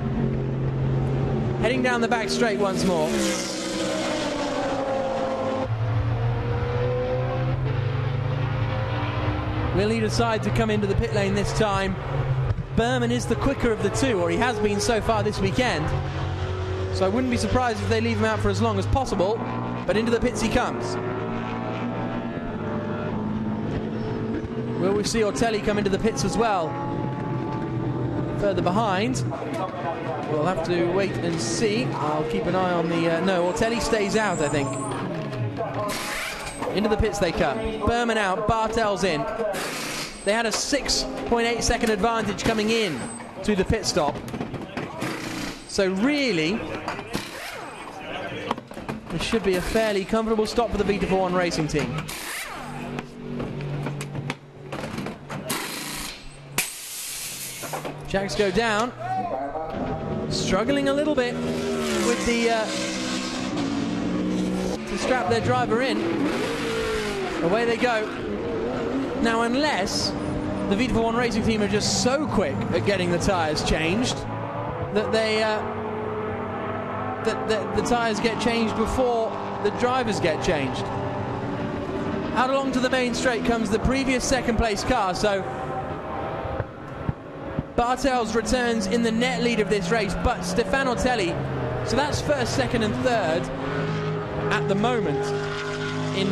heading down the back straight once more. We'll either decide to come into the pit lane this time. Buurman is the quicker of the 2, or he has been so far this weekend. So I wouldn't be surprised if they leave him out for as long as possible. but into the pits he comes. Will we see Ortelli come into the pits as well? Further behind. We'll have to wait and see. I'll keep an eye on the... no, Ortelli stays out, I think. Into the pits they come. Buurman out, Bartels in. They had a 6.8 second advantage coming in to the pit stop. So really, it should be a fairly comfortable stop for the Vita4One Racing team. Jacks go down. Struggling a little bit with the to strap their driver in. Away they go. Now, unless the Vita4One Racing team are just so quick at getting the tyres changed that they the tyres get changed before the drivers get changed. Out along to the main straight comes the previous second place car, so Bartels returns in the net lead of this race, but Stefan Ortelli, so that's first, second and third at the moment in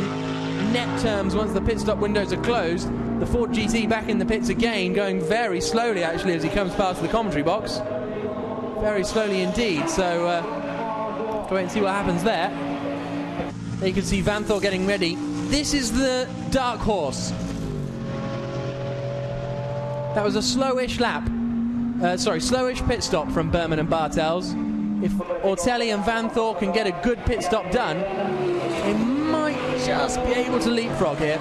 net terms once the pit stop windows are closed. The Ford GT back in the pits again, going very slowly actually as he comes past the commentary box. Very slowly indeed, so go wait and see what happens there. There you can see Vanthor getting ready. This is the dark horse. That was a slowish lap. Slowish pit stop from Buurman and Bartels. If Ortelli and Vanthor can get a good pit stop done, they might just be able to leapfrog here.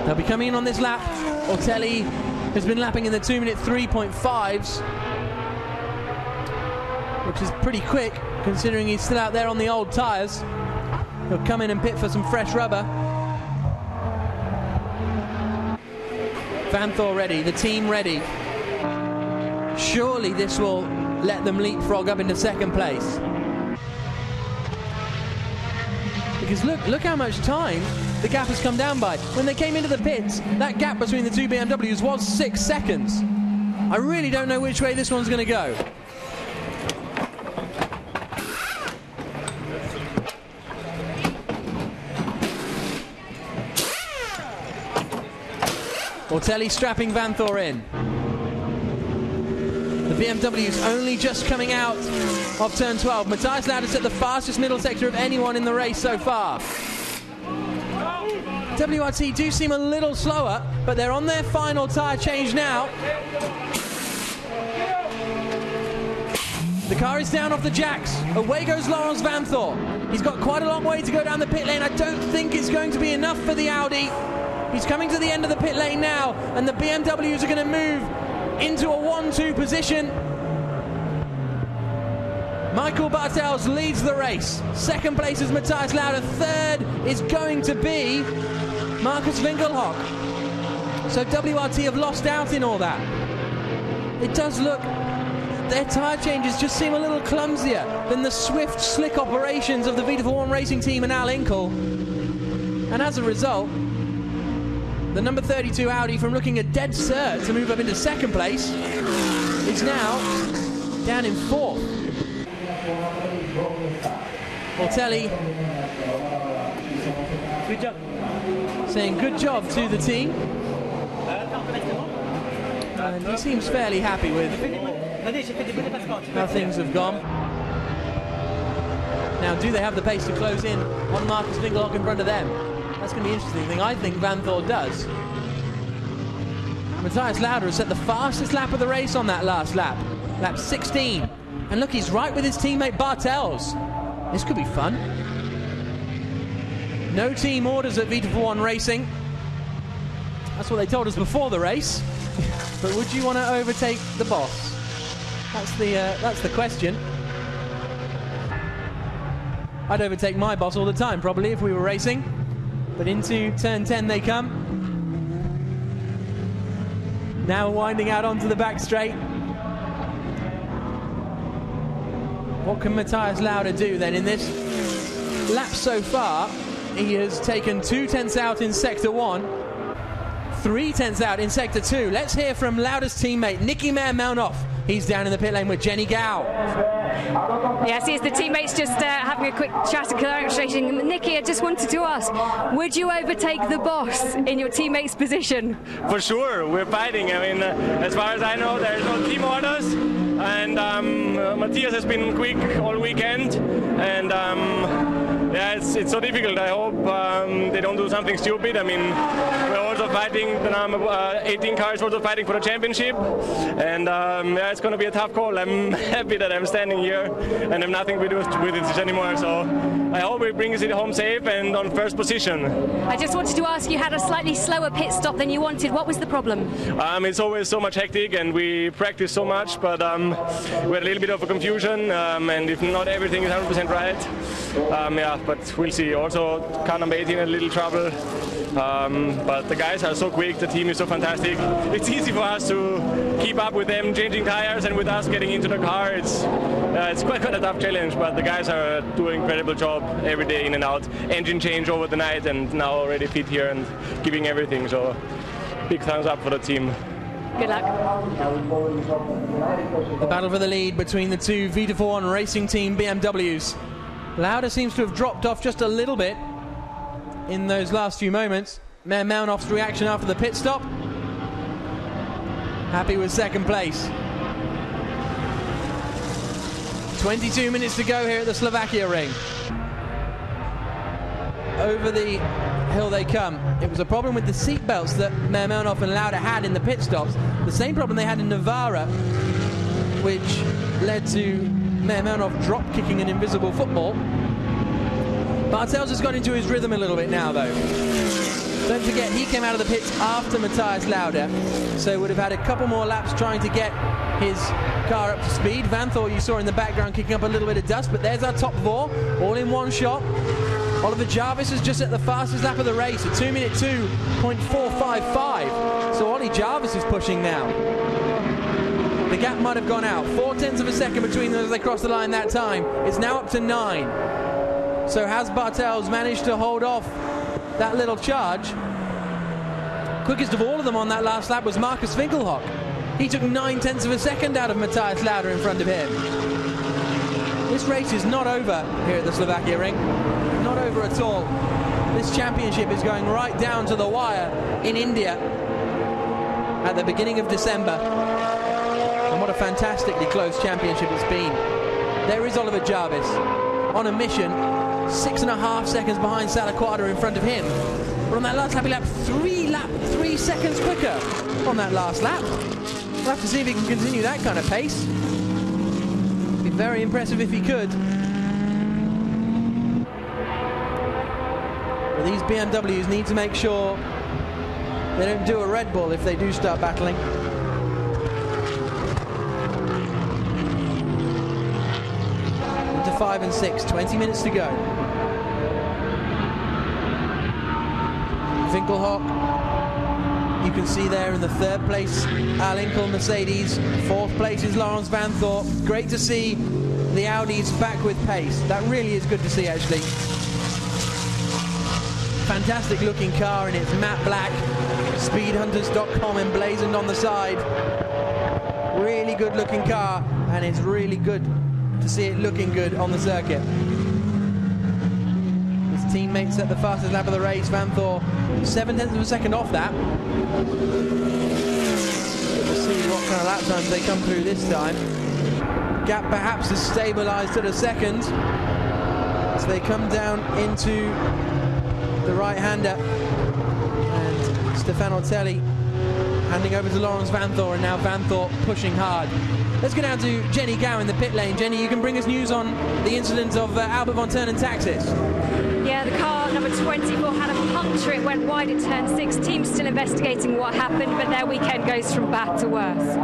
They'll be coming in on this lap. Ortelli has been lapping in the 2-minute 3.5s, which is pretty quick considering he's still out there on the old tyres. He'll come in and pit for some fresh rubber. Vanthor ready, the team ready. Surely this will let them leapfrog up into second place. Because look how much time the gap has come down by. When they came into the pits, that gap between the two BMWs was 6 seconds. I really don't know which way this one's going to go. Ortelli strapping Vanthor in. The BMW's only just coming out of turn 12. Matthias Lauda set the fastest middle sector of anyone in the race so far. WRT do seem a little slower, but they're on their final tyre change now. The car is down off the jacks. Away goes Laurens Vanthor. He's got quite a long way to go down the pit lane. I don't think it's going to be enough for the Audi. He's coming to the end of the pit lane now, and the BMWs are going to move into a 1-2 position. Michael Bartels leads the race. Second place is Matthias Lauda. Third is going to be Markus Winkelhock. So WRT have lost out in all that. It does look, their tyre changes just seem a little clumsier than the swift, slick operations of the Vita4One Racing team and Al Inkel. And as a result, the number 32 Audi, from looking a dead cert to move up into second place, is now down in fourth. Ortelli good job, saying good job to the team, and he seems fairly happy with how things have gone. Now, do they have the pace to close in on Markus Winkelhock in front of them? That's going to be an interesting thing. I think Vanthor does. Matthias Lauda has set the fastest lap of the race on that last lap. Lap 16. And look, he's right with his teammate Bartels. This could be fun. No team orders at Vita4One Racing. That's what they told us before the race. But would you want to overtake the boss? That's the question. I'd overtake my boss all the time, probably, if we were racing. But into turn 10 they come. Now winding out onto the back straight. What can Matthias Lauda do then in this lap so far? He has taken 2 tenths out in sector 1. 3 tenths out in sector 2. Let's hear from Lauda's teammate Nicky Melnoff. He's down in the pit lane with Jenny Gao. Yes, here's the teammates just having a quick chat and congratulating. Nicky, I just wanted to ask, would you overtake the boss in your teammate's position? For sure, we're fighting. I mean, as far as I know, there's no team orders, and Matthias has been quick all weekend, and yeah, it's so difficult. I hope they don't do something stupid. I mean, we're also fighting, the number 18 car is also fighting for the championship, and yeah, it's going to be a tough call. I'm happy that I'm standing here and have nothing to do with it anymore, so I hope it brings it home safe and on first position. I just wanted to ask, you had a slightly slower pit stop than you wanted. What was the problem? It's always so much hectic, and we practice so much, but we had a little bit of a confusion, and if not everything is 100% right, yeah, but we'll see. Also, car number 18 had a little trouble, but the guys are so quick, the team is so fantastic. It's easy for us to keep up with them changing tires, and with us getting into the car, it's quite a tough challenge, but the guys are doing an incredible job every day in and out. Engine change over the night, and now already fit here and giving everything, so big thumbs up for the team. Good luck. The battle for the lead between the two Vita4One Racing Team BMWs. Lauda seems to have dropped off just a little bit in those last few moments. Melnoff's reaction after the pit stop. Happy with second place. 22 minutes to go here at the Slovakia ring. Over the hill they come. It was a problem with the seat belts that Melnoff and Lauda had in the pit stops. The same problem they had in Navarra, which led to Melnoff drop kicking an invisible football. Bartels has got into his rhythm a little bit now, though. Don't forget, he came out of the pits after Matthias Lauda, so would have had a couple more laps trying to get his car up to speed. Vanthor, you saw in the background, kicking up a little bit of dust, but there's our top 4, all in one shot. Oliver Jarvis is just at the fastest lap of the race, a 2-minute 2.455. So Ollie Jarvis is pushing now. The gap might have gone out. 4 tenths of a second between them as they cross the line that time. It's now up to 9. So has Bartels managed to hold off that little charge? Quickest of all of them on that last lap was Markus Winkelhock. He took 9 tenths of a second out of Matthias Lauda in front of him. This race is not over here at the Slovakia ring. Not over at all. This championship is going right down to the wire in India at the beginning of December. And what a fantastically close championship it's been. There is Oliver Jarvis on a mission, 6.5 seconds behind Salaquada in front of him. But on that last lap, he lapped 3 seconds quicker on that last lap. We'll have to see if he can continue that kind of pace. It'd be very impressive if he could. But these BMWs need to make sure they don't do a Red Bull if they do start battling. Into 5 and 6, 20 minutes to go. Winkelhock, you can see there in the 3rd place, Al Inkel Mercedes. 4th place is Laurens Vanthor. Great to see the Audis back with pace. That really is good to see, actually. Fantastic looking car in its matte black, speedhunters.com emblazoned on the side. Really good looking car, and it's really good to see it looking good on the circuit. His teammates at the fastest lap of the race. Vanthor 7 tenths of a second off that. We'll see what kind of lap times they come through this time. Gap perhaps is stabilised at a second as they come down into the right-hander, and Stefano Telli handing over to Laurens Vanthor, and now Vanthor pushing hard. Let's go down to Jenny Gao in the pit lane. Jenny, you can bring us news on the incident of Albert von Turn and Taxis. Yeah, the car number 24 had a puncture. It went wide at turn 6. Team's still investigating what happened, but their weekend goes from bad to worse.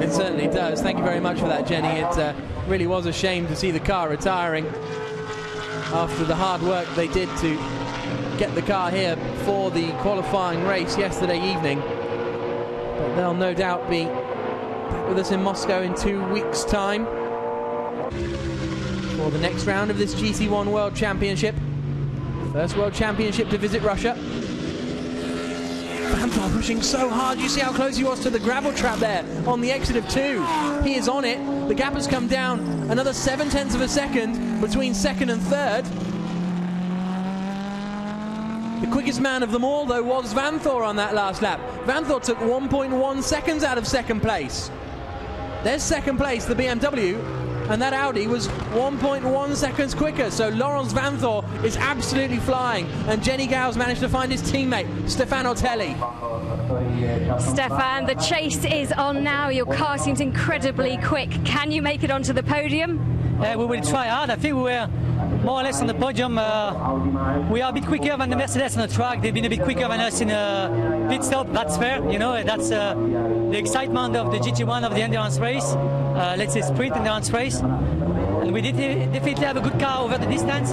It certainly does. Thank you very much for that, Jenny. It really was a shame to see the car retiring after the hard work they did to get the car here for the qualifying race yesterday evening. But they'll no doubt be back with us in Moscow in 2 weeks' time for the next round of this GT1 World Championship. First World Championship to visit Russia. Vanthor pushing so hard. You see how close he was to the gravel trap there on the exit of 2. He is on it. The gap has come down another 0.7 of a second between second and third. The quickest man of them all, though, was Vanthor on that last lap. Vanthor took 1.1 seconds out of second place. There's second place, the BMW, and that Audi was 1.1 seconds quicker. So Laurens Vanthor is absolutely flying, and Jenny Gau's managed to find his teammate, Stefan Otelli. Stefan, the chase is on now. Your car seems incredibly quick. Can you make it onto the podium? We will try hard. I think we were more or less on the podium. We are a bit quicker than the Mercedes on the track. They've been a bit quicker than us in a pit stop. That's fair, you know. That's the excitement of the GT1, of the endurance race. Let's say sprint endurance race. And we did definitely have a good car over the distance,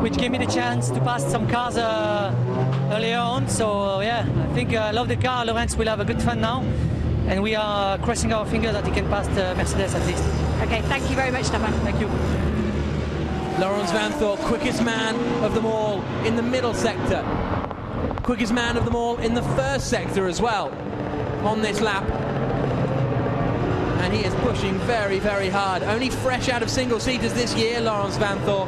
which gave me the chance to pass some cars earlier on. So yeah, I think I love the car. Laurens will have a good fun now. And we are crossing our fingers that he can pass the Mercedes at least. Okay, thank you very much, Stefan. Thank you. Laurens Vanthor, quickest man of them all in the middle sector. Quickest man of them all in the first sector as well on this lap. And he is pushing very, very hard. Only fresh out of single-seaters this year, Laurens Vanthor.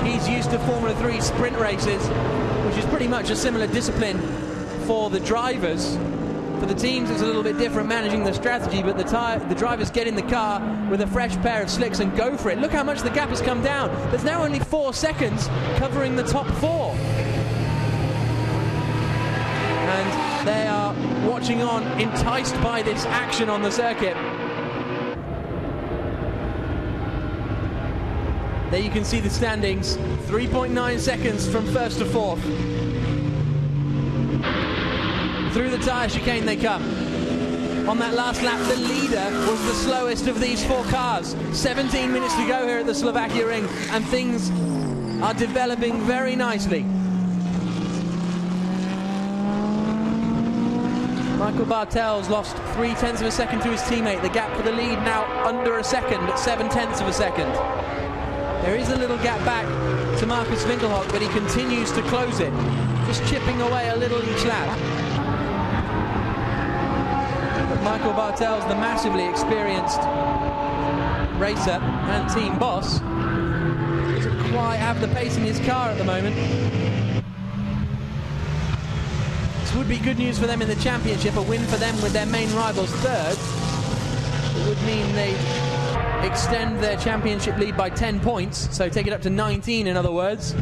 He's used to Formula 3 sprint races, which is pretty much a similar discipline for the drivers. For the teams, it's a little bit different managing the strategy, but the drivers get in the car with a fresh pair of slicks and go for it. Look how much the gap has come down. There's now only 4 seconds covering the top 4. And they are watching on, enticed by this action on the circuit. There you can see the standings, 3.9 seconds from first to fourth. Through the tyre chicane they come. On that last lap, the leader was the slowest of these 4 cars. 17 minutes to go here at the Slovakia ring, and things are developing very nicely. Michael Bartels lost 0.3 of a second to his teammate. The gap for the lead now under a second at 0.7 of a second. There is a little gap back to Markus Winkelhock, but he continues to close it, just chipping away a little each lap. Michael Bartels, the massively experienced racer and team boss, doesn't quite have the pace in his car at the moment. This would be good news for them in the championship, a win for them with their main rivals third. It would mean they'd extend their championship lead by 10 points, so take it up to 19 in other words,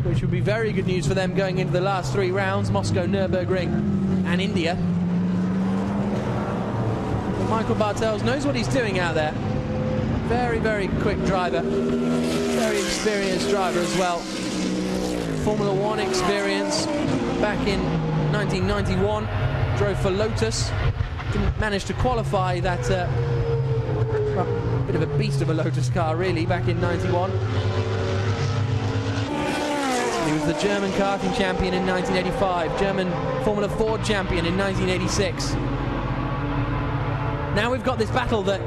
which would be very good news for them going into the last 3 rounds, Moscow, Nurburgring and India. Michael Bartels knows what he's doing out there. Very, very quick driver. Very experienced driver as well. Formula 1 experience back in 1991. Drove for Lotus. Didn't manage to qualify that bit of a beast of a Lotus car, really, back in 91. He was the German karting champion in 1985. German Formula 4 champion in 1986. Now we've got this battle that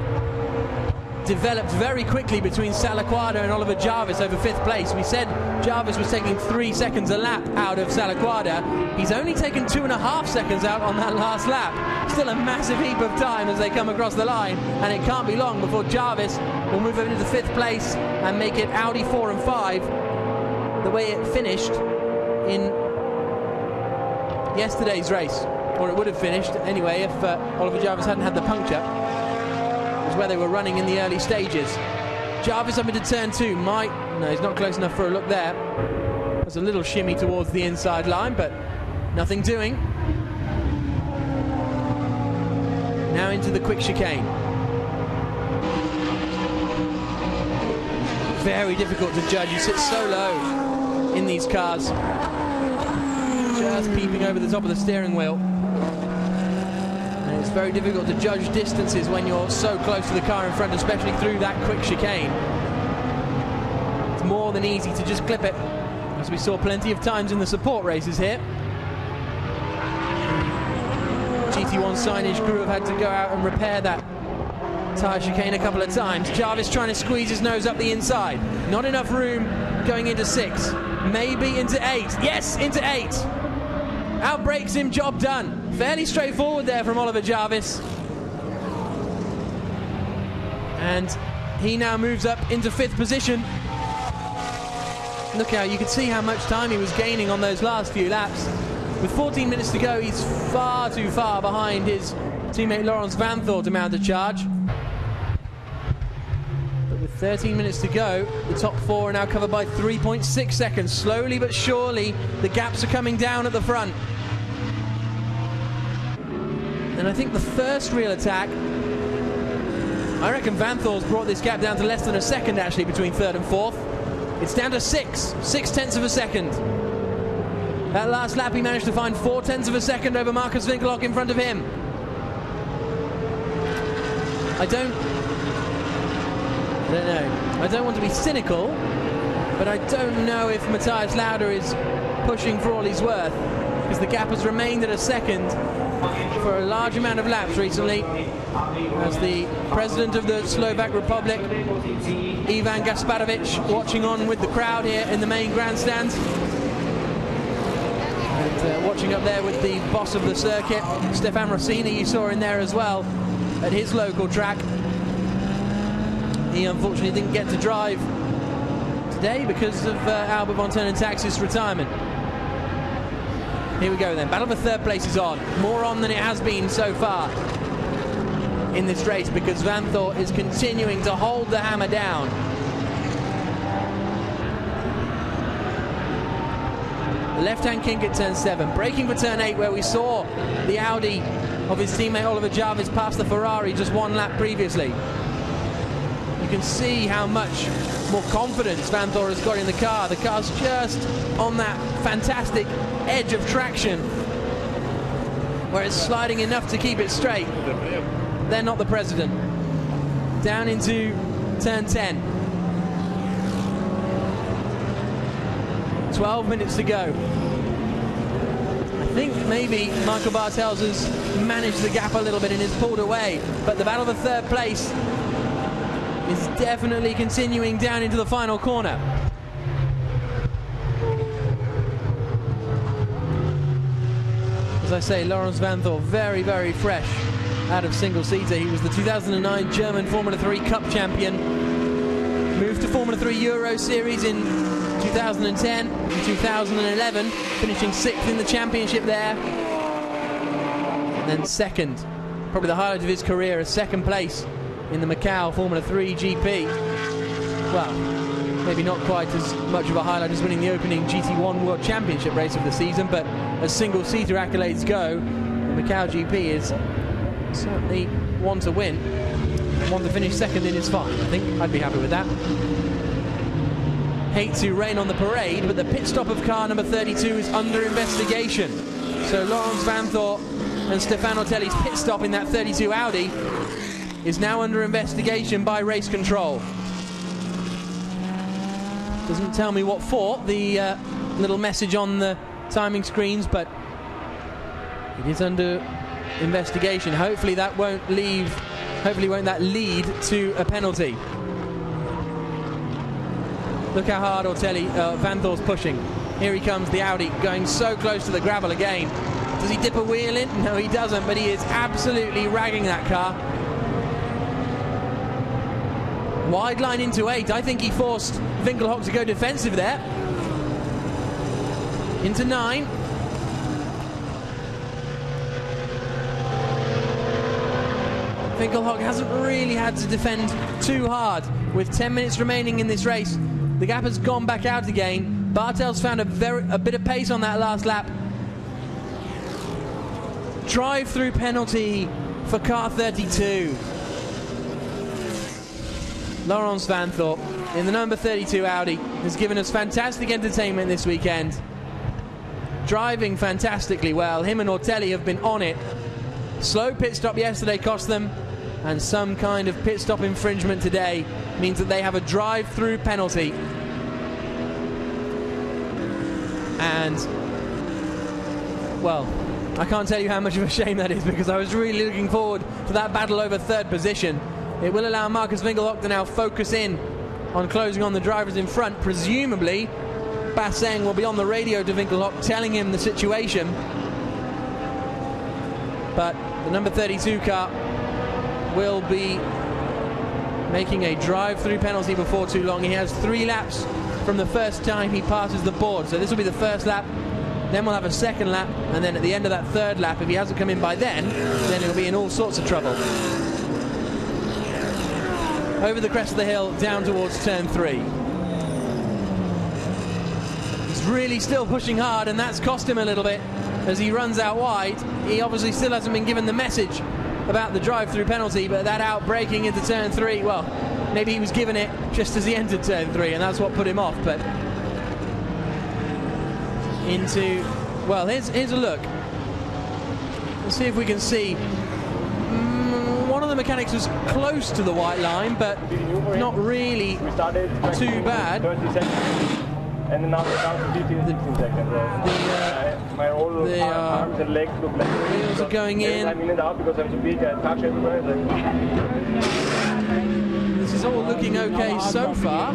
developed very quickly between Salaquada and Oliver Jarvis over 5th place. We said Jarvis was taking 3 seconds a lap out of Salaquada. He's only taken 2.5 seconds out on that last lap. Still a massive heap of time as they come across the line, and it can't be long before Jarvis will move over into 5th place and make it Audi 4 and 5 the way it finished in yesterday's race. Or it would have finished anyway if Oliver Jarvis hadn't had the puncture. It was where they were running in the early stages. Jarvis up into turn 2. Mike, no, he's not close enough for a look there. There's a little shimmy towards the inside line, but nothing doing. Now into the quick chicane. Very difficult to judge. You sit so low in these cars. Just peeping over the top of the steering wheel. It's very difficult to judge distances when you're so close to the car in front, especially through that quick chicane. It's more than easy to just clip it, as we saw plenty of times in the support races here. GT1 signage crew have had to go out and repair that tyre chicane a couple of times. Jarvis trying to squeeze his nose up the inside. Not enough room going into 6. Maybe into 8. Yes, into 8. Outbrakes him, job done. Fairly straightforward there from Oliver Jarvis. And he now moves up into 5th position. Look how you can see how much time he was gaining on those last few laps. With 14 minutes to go, he's far too far behind his teammate Laurens Vanthoor to mount a charge. But with 13 minutes to go, the top 4 are now covered by 3.6 seconds. Slowly but surely, the gaps are coming down at the front. And I think the first real attack, I reckon Vanthoor's brought this gap down to less than a second actually between 3rd and 4th. It's down to 6/10 of a second. That last lap he managed to find 4/10 of a second over Markus Winkelhock in front of him. I don't know. I don't want to be cynical, but I don't know if Matthias Lauda is pushing for all he's worth, because the gap has remained at a second for a large amount of laps recently, as the president of the Slovak Republic, Ivan Gasparovic, watching on with the crowd here in the main grandstand. And watching up there with the boss of the circuit, Stefan Rossini, you saw in there as well at his local track. He unfortunately didn't get to drive today because of Albert von Turnentaxis' retirement. Here we go then. Battle for 3rd place is on. More on than it has been so far in this race, because Vanthoor is continuing to hold the hammer down. The left-hand kink at turn 7. Braking for turn 8, where we saw the Audi of his teammate Oliver Jarvis pass the Ferrari just 1 lap previously. You can see how much more confidence Vanthoor has got in the car. The car's just on that fantastic edge of traction where it's sliding enough to keep it straight. They're not the president. Down into turn 10. 12 minutes to go. I think maybe Michael Bartels has managed the gap a little bit and is pulled away, but the battle for 3rd place is definitely continuing down into the final corner. As I say, Laurens Vanthoor very, very fresh out of single-seater. He was the 2009 German Formula 3 Cup champion. Moved to Formula 3 Euro Series in 2010 and 2011, finishing 6th in the championship there. And then 2nd, probably the highlight of his career, a 2nd place in the Macau Formula 3 GP. Well, maybe not quite as much of a highlight as winning the opening GT1 World Championship race of the season, but as single-seater accolades go, the Macau GP is certainly one to win, and one to finish 2nd in is fine. I think I'd be happy with that. Hate to rain on the parade, but the pit stop of car number 32 is under investigation. So Laurens Vanthoor and Stefano Telli's pit stop in that 32 Audi is now under investigation by race control. Doesn't tell me what for, the little message on the timing screens, but it is under investigation. Hopefully that won't lead to a penalty. Look how hard Vanthoor's pushing. Here he comes, the Audi, going so close to the gravel again. Does he dip a wheel in? No, he doesn't, but he is absolutely ragging that car. Wide line into 8. I think he forced Winkelhock to go defensive there. Into 9. Winkelhock hasn't really had to defend too hard. With 10 minutes remaining in this race, the gap has gone back out again. Bartels found a bit of pace on that last lap. Drive-through penalty for car 32. Laurens Vanthoor in the number 32 Audi has given us fantastic entertainment this weekend. Driving fantastically well. Him and Ortelli have been on it. Slow pit stop yesterday cost them, and some kind of pit stop infringement today means that they have a drive-through penalty. And, well, I can't tell you how much of a shame that is, because I was really looking forward to that battle over 3rd position. It will allow Markus Winkelhock to now focus in on closing on the drivers in front. Presumably, Basseng will be on the radio to Winkelhock telling him the situation. but the number 32 car will be making a drive-through penalty before too long. He has 3 laps from the first time he passes the board, so this will be the first lap, then we'll have a second lap, and then at the end of that third lap, if he hasn't come in by then he'll be in all sorts of trouble. Over the crest of the hill, down towards turn 3. He's really still pushing hard, and that's cost him a little bit as he runs out wide. He obviously still hasn't been given the message about the drive-through penalty, but that out-braking into turn 3, well, maybe he was given it just as he entered turn 3, and that's what put him off. But into, well, here's a look. Let's see if we can see. One of the mechanics was close to the white line, but not really too bad. And now we're down to 15, 16 seconds. My whole arms and legs look like wheels are going in. I'm in and out because I'm too big. I touch everywhere. This is all looking okay so far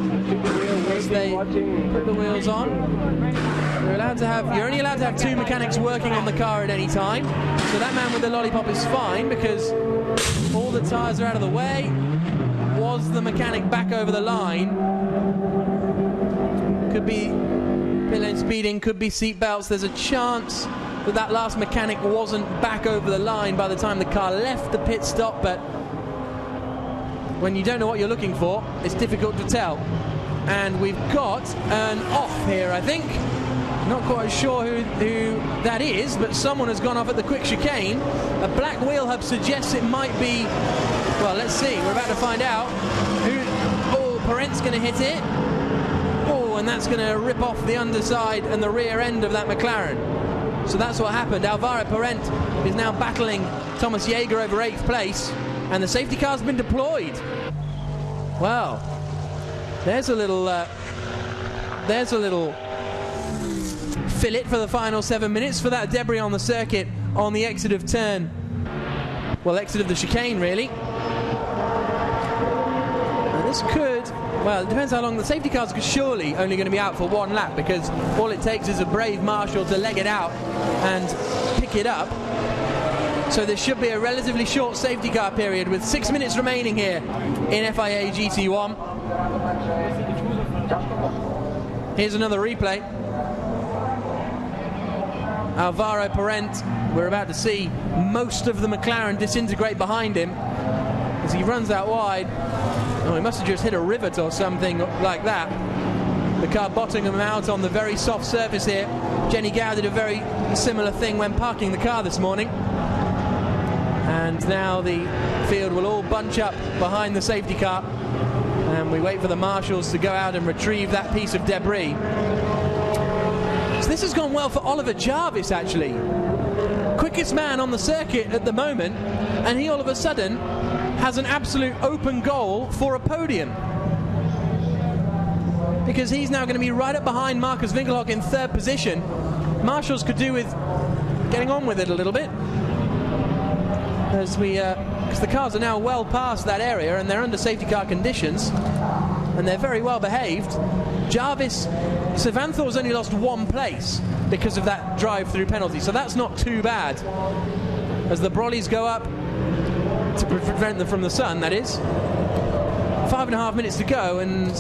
as they put the wheels on. You're only allowed to have 2 mechanics working on the car at any time. So that man with the lollipop is fine because all the tyres are out of the way. Was the mechanic back over the line? Could be pit lane speeding, could be seat belts. There's a chance that that last mechanic wasn't back over the line by the time the car left the pit stop, but when you don't know what you're looking for, it's difficult to tell. And we've got an off here, I think. Not quite sure who that is, but someone has gone off at the quick chicane. A black wheel hub suggests it might be, well, let's see. We're about to find out. Parent's going to hit it. And that's going to rip off the underside and the rear end of that McLaren. So that's what happened. Alvaro Parent is now battling Thomas Jaeger over 8th place, and the safety car's been deployed. Well, there's a little fillet for the final 7 minutes for that debris on the circuit on the exit of exit of the chicane, really. And this could, well, it depends how long the safety cars are surely only going to be out for 1 lap, because all it takes is a brave marshal to leg it out and pick it up. So there should be a relatively short safety car period with 6 minutes remaining here in FIA GT1. Here's another replay. Alvaro Parent, we're about to see most of the McLaren disintegrate behind him as he runs out wide. Oh, he must have just hit a rivet or something like that. The car bottoming him out on the very soft surface here. Jenny Gow did a very similar thing when parking the car this morning. And now the field will all bunch up behind the safety car, and we wait for the marshals to go out and retrieve that piece of debris. So this has gone well for Oliver Jarvis, actually. Quickest man on the circuit at the moment, and he all of a sudden has an absolute open goal for a podium, because he's now going to be right up behind Markus Winkelhock in 3rd position. Marshals could do with getting on with it a little bit, as because the cars are now well past that area and they're under safety car conditions and they're very well behaved. Jarvis, Savanthor's only lost 1 place because of that drive-through penalty, so that's not too bad. As the brollies go up to prevent them from the sun, that is. 5.5 minutes to go, and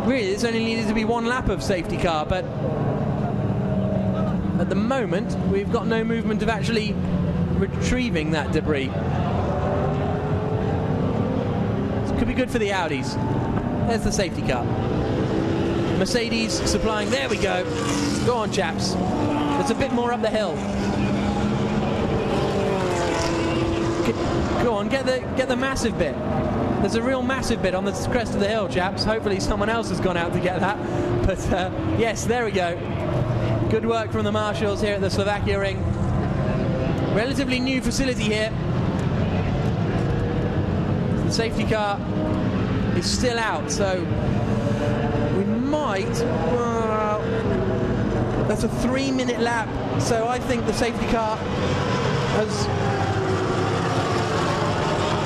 really it's only needed to be 1 lap of safety car, but at the moment we've got no movement of actually retrieving that debris. This could be good for the Audis. There's the safety car. Mercedes supplying, there we go. Go on, chaps. There's a bit more up the hill. Go on, get the massive bit. There's a real massive bit on the crest of the hill, chaps. Hopefully someone else has gone out to get that. But yes, there we go. Good work from the marshals here at the Slovakia ring. Relatively new facility here. The safety car is still out, so we might. That's a 3-minute lap, so I think the safety car has.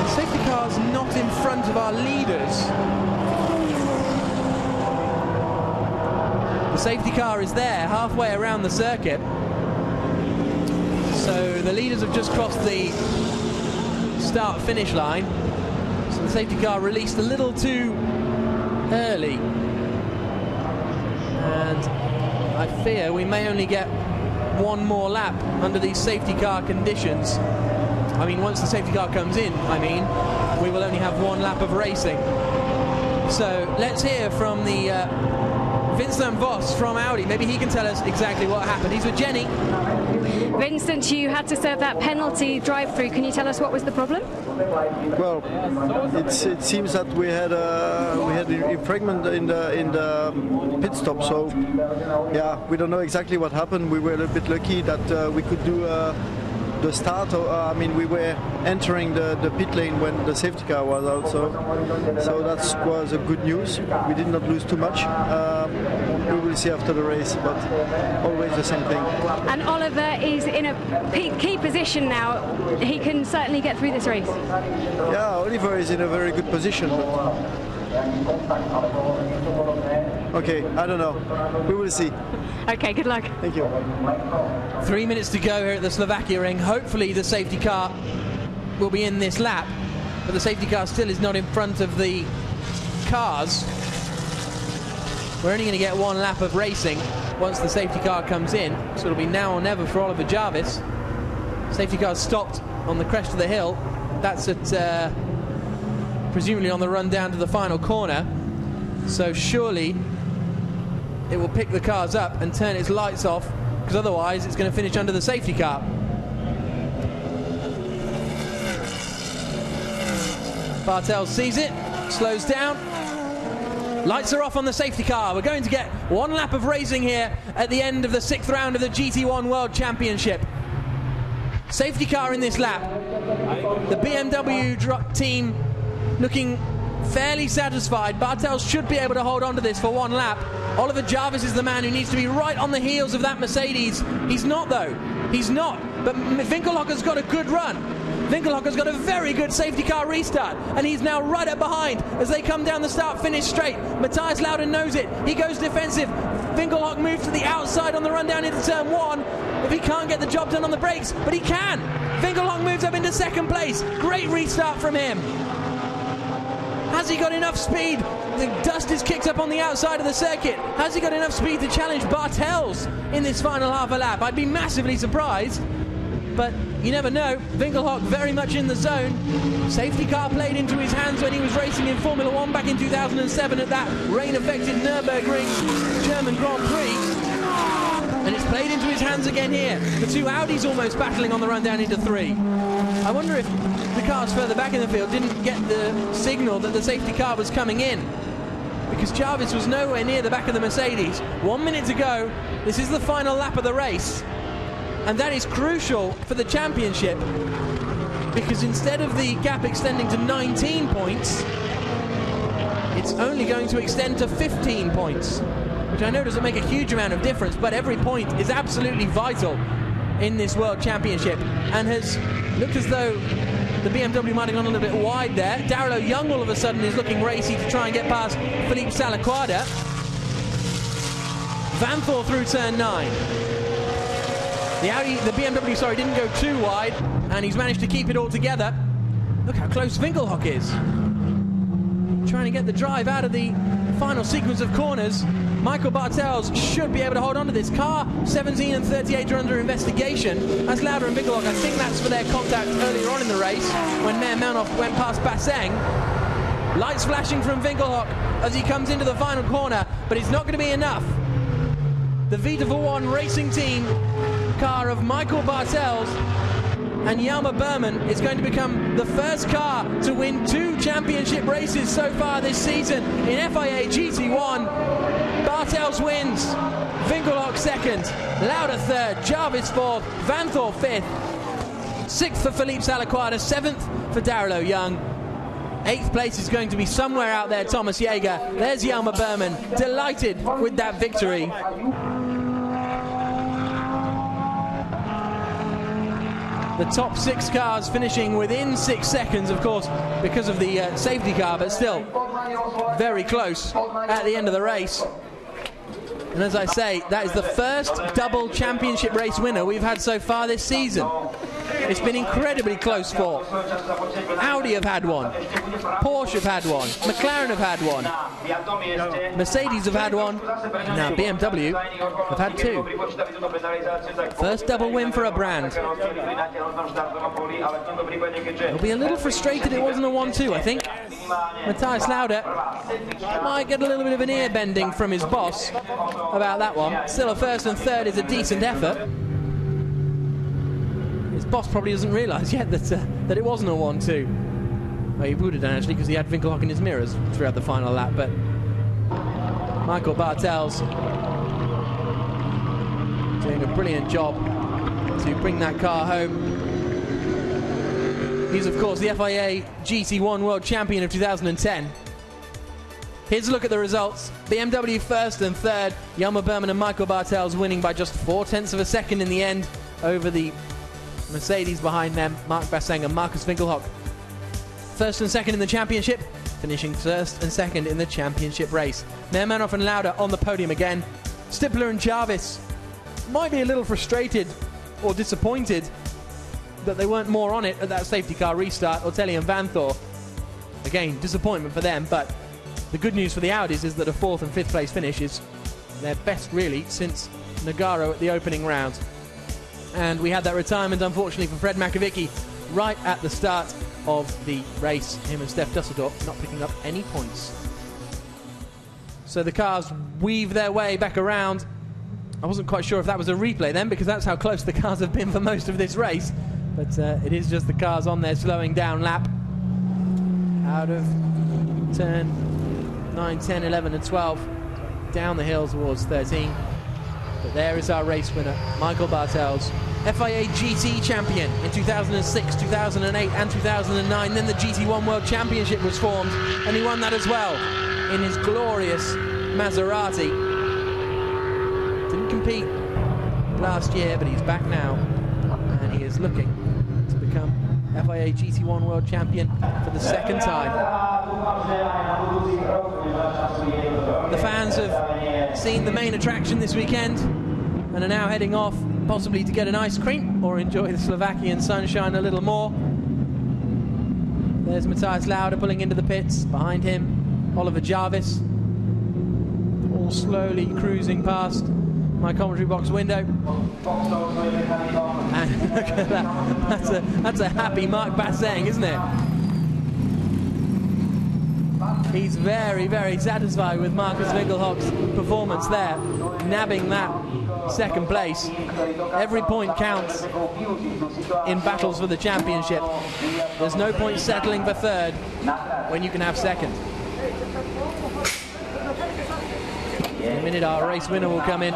The safety car's not in front of our leaders. The safety car is there, halfway around the circuit. So So the leaders have just crossed the start-finish line. So the safety car released a little too early. And I fear we may only get one more lap under these safety car conditions. I mean, once the safety car comes in, we will only have one lap of racing. So let's hear from the Vincent Voss from Audi. Maybe he can tell us exactly what happened. He's with Jenny. Vincent, you had to serve that penalty drive-through. Can you tell us what was the problem? Well, it seems that we had a fragment in the pit stop. So yeah, we don't know exactly what happened. We were a little bit lucky that we could do the start. We were entering the pit lane when the safety car was out. So that was a good news. We did not lose too much. We will see after the race, but always the same thing. And Oliver is in a key position now. He can certainly get through this race. Yeah, Oliver is in a very good position. But okay, I don't know. We will see. Okay, good luck. Thank you. 3 minutes to go here at the Slovakia ring. Hopefully the safety car will be in this lap, but the safety car still is not in front of the cars. We're only going to get one lap of racing once the safety car comes in, so it'll be now or never for Oliver Jarvis. Safety car stopped on the crest of the hill. That's at presumably on the run down to the final corner, so surely it will pick the cars up and turn its lights off, because otherwise it's going to finish under the safety car. Bartels sees it, slows down. Lights are off on the safety car. We're going to get one lap of racing here at the end of the 6th round of the GT1 World Championship. Safety car in this lap. The BMW team looking fairly satisfied. Bartels should be able to hold on to this for one lap. Oliver Jarvis is the man who needs to be right on the heels of that Mercedes. He's not, though. He's not. But Winkelhock has got a good run. Winkelhock has got a very good safety car restart, and he's now right up behind as they come down the start-finish straight. Matthias Loudon knows it. He goes defensive. Winkelhock moves to the outside on the run down into turn 1. If he can't get the job done on the brakes, but he can. Winkelhock moves up into second place. Great restart from him. Has he got enough speed? The dust is kicked up on the outside of the circuit. Has he got enough speed to challenge Bartels in this final half a lap? I'd be massively surprised, but you never know. Winkelhock very much in the zone. Safety car played into his hands when he was racing in Formula 1 back in 2007 at that rain-affected Nurburgring German Grand Prix. And it's played into his hands again here. The two Audis almost battling on the run down into 3. I wonder if the cars further back in the field didn't get the signal that the safety car was coming in, because Jarvis was nowhere near the back of the Mercedes. 1 minute to go. This is the final lap of the race, and that is crucial for the championship, because instead of the gap extending to 19 points, it's only going to extend to 15 points, which I know doesn't make a huge amount of difference, but every point is absolutely vital in this World Championship, and has looked as though the BMW might have gone a little bit wide there. Darrell Young all of a sudden is looking racy to try and get past Philippe Salaquada. Vanthoor through turn 9. The BMW, didn't go too wide, and he's managed to keep it all together. Look how close Winkelhock is. Trying to get the drive out of the final sequence of corners. Michael Bartels should be able to hold on to this. Car 17 and 38 are under investigation. As Lauder and Winkelhock, I think that's for their contact earlier on in the race when Meir Melnoff went past Basseng. Lights flashing from Winkelhock as he comes into the final corner, but it's not going to be enough. The Vita4One Racing Team car of Michael Bartels and Yelmer Buurman is going to become the first car to win 2 championship races so far this season in FIA GT1. Bartels wins, Winkelhock second, Lauder third, Jarvis fourth, Vanthoor fifth, 6th for Philippe Salaquada, 7th for Darrell Young. 8th place is going to be somewhere out there, Thomas Jaeger. There's Yelmer Buurman, delighted with that victory. The top 6 cars finishing within 6 seconds, of course, because of the safety car, but still very close at the end of the race. And as I say, that is the first double championship race winner we've had so far this season. It's been incredibly close fought. Audi have had one, Porsche have had one, McLaren have had one, Mercedes have had one, now BMW have had two. First double win for a brand. He'll be a little frustrated it wasn't a 1-2, I think. Matthias Lauda might get a little bit of an ear bending from his boss about that one. Still, a first and third is a decent effort. His boss probably doesn't realise yet that it wasn't a 1-2. Well, he would have done actually, because he had Winkelhock in his mirrors throughout the final lap. But Michael Bartels doing a brilliant job to bring that car home. He's, of course, the FIA GT1 World Champion of 2010. Here's a look at the results. BMW first and third. Yelmer Buurman and Michael Bartels winning by just 0.4 of a second in the end over the Mercedes behind them, Marc Basseng and Markus Winkelhock. First and second in the championship, finishing first and second in the championship race. Neermanov and Lauda on the podium again. Stippler and Jarvis might be a little frustrated or disappointed that they weren't more on it at that safety car restart. Ortelli and Vanthor, again, disappointment for them, but the good news for the Audis is that a 4th and 5th place finish is their best really since Nogaro at the opening round. And we had that retirement, unfortunately, for Fred Makovicky right at the start of the race. Him and Steph Dusseldorf not picking up any points. So the cars weave their way back around. I wasn't quite sure if that was a replay then, because that's how close the cars have been for most of this race. But it is just the cars on their slowing down lap. Out of turn 9, 10, 11 and 12. Down the hill towards 13. But there is our race winner, Michael Bartels. FIA GT champion in 2006, 2008 and 2009. Then the GT1 World Championship was formed, and he won that as well in his glorious Maserati. Didn't compete last year, but he's back now, and he is looking to become FIA GT1 World Champion for the second time. The fans have seen the main attraction this weekend and are now heading off, possibly to get an ice cream or enjoy the Slovakian sunshine a little more. There's Matthias Lauda pulling into the pits. Behind him, Oliver Jarvis, all slowly cruising past my commentary box window. And look at that. That's a happy Marc Basseng, isn't it? He's very, very satisfied with Markus Winkelhock's performance there, nabbing that second place. Every point counts in battles for the championship. There's no point settling for third when you can have second. In a minute our race winner will come in.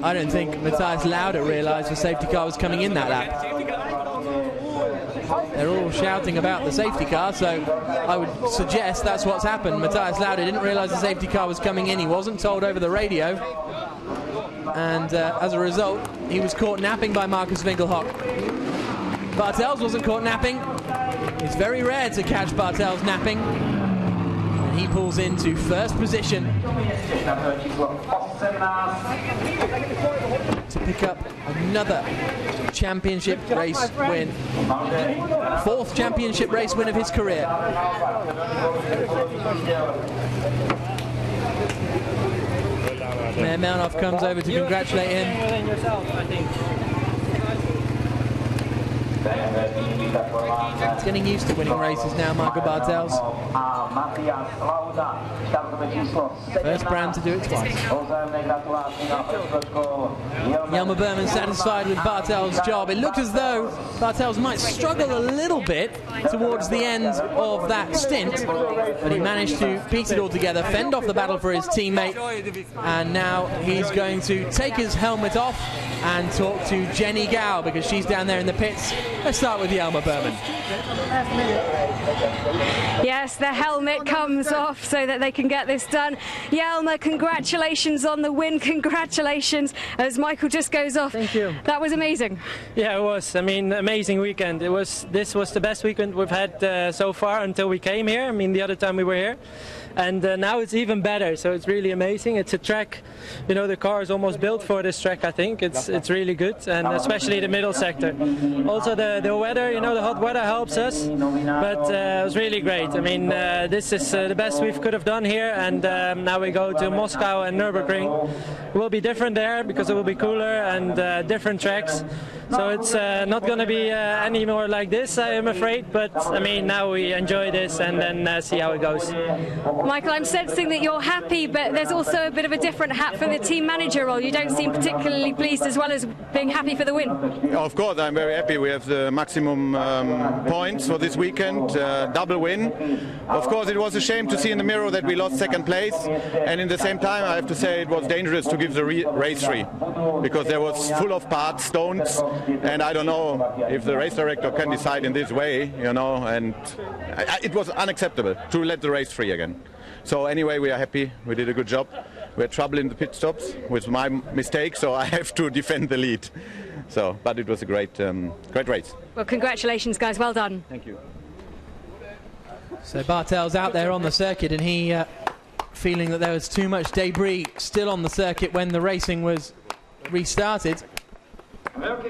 I don't think Matthias Lauda realised the safety car was coming in that lap. They're all shouting about the safety car, so I would suggest that's what's happened. Matthias Lauda didn't realise the safety car was coming in. He wasn't told over the radio, and as a result he was caught napping by Markus Winkelhock. Bartels wasn't caught napping. It's very rare to catch Bartels napping, and he pulls into first position to pick up another championship race win. 4th championship race win of his career. Neermanov comes over to congratulate him. He's getting used to winning races now, Michael Bartels. First brand to do it twice. Yelmer Buurman satisfied with Bartels' job. It looked as though Bartels might struggle a little bit towards the end of that stint, but he managed to piece it all together, fend off the battle for his teammate, and now he's going to take his helmet off and talk to Jenny Gao, because she's down there in the pits Let's start with Yelmer Buurman. Yes, the helmet comes off so that they can get this done. Yelmer, congratulations on the win. Congratulations as Michael just goes off. Thank you. That was amazing. Yeah, it was. I mean, amazing weekend. This was the best weekend we've had so far until we came here. I mean, the other time we were here. And now it's even better, so it's really amazing. It's a track, you know, the car is almost built for this track, I think. It's really good, and especially the middle sector. Also the weather, you know, the hot weather helps us, but it was really great. I mean, this is the best we could have done here, and now we go to Moscow and Nurburgring. It will be different there because it will be cooler and different tracks. So it's not going to be any more like this, I am afraid, but I mean, now we enjoy this and then see how it goes. Michael, I'm sensing that you're happy, but there's also a bit of a different hat for the team manager role. You don't seem particularly pleased, as well as being happy for the win. Of course, I'm very happy. We have the maximum points for this weekend, double win. Of course, it was a shame to see in the mirror that we lost second place, and in the same time, I have to say it was dangerous to give the race free, because there was full of parts, stones, and I don't know if the race director can decide in this way, you know, and it was unacceptable to let the race free again. So anyway, we are happy. We did a good job. We had trouble in the pit stops with my mistake, so I have to defend the lead. So, but it was a great race. Well, congratulations, guys. Well done. Thank you. So Bartels out there on the circuit, and he feeling that there was too much debris still on the circuit when the racing was restarted. And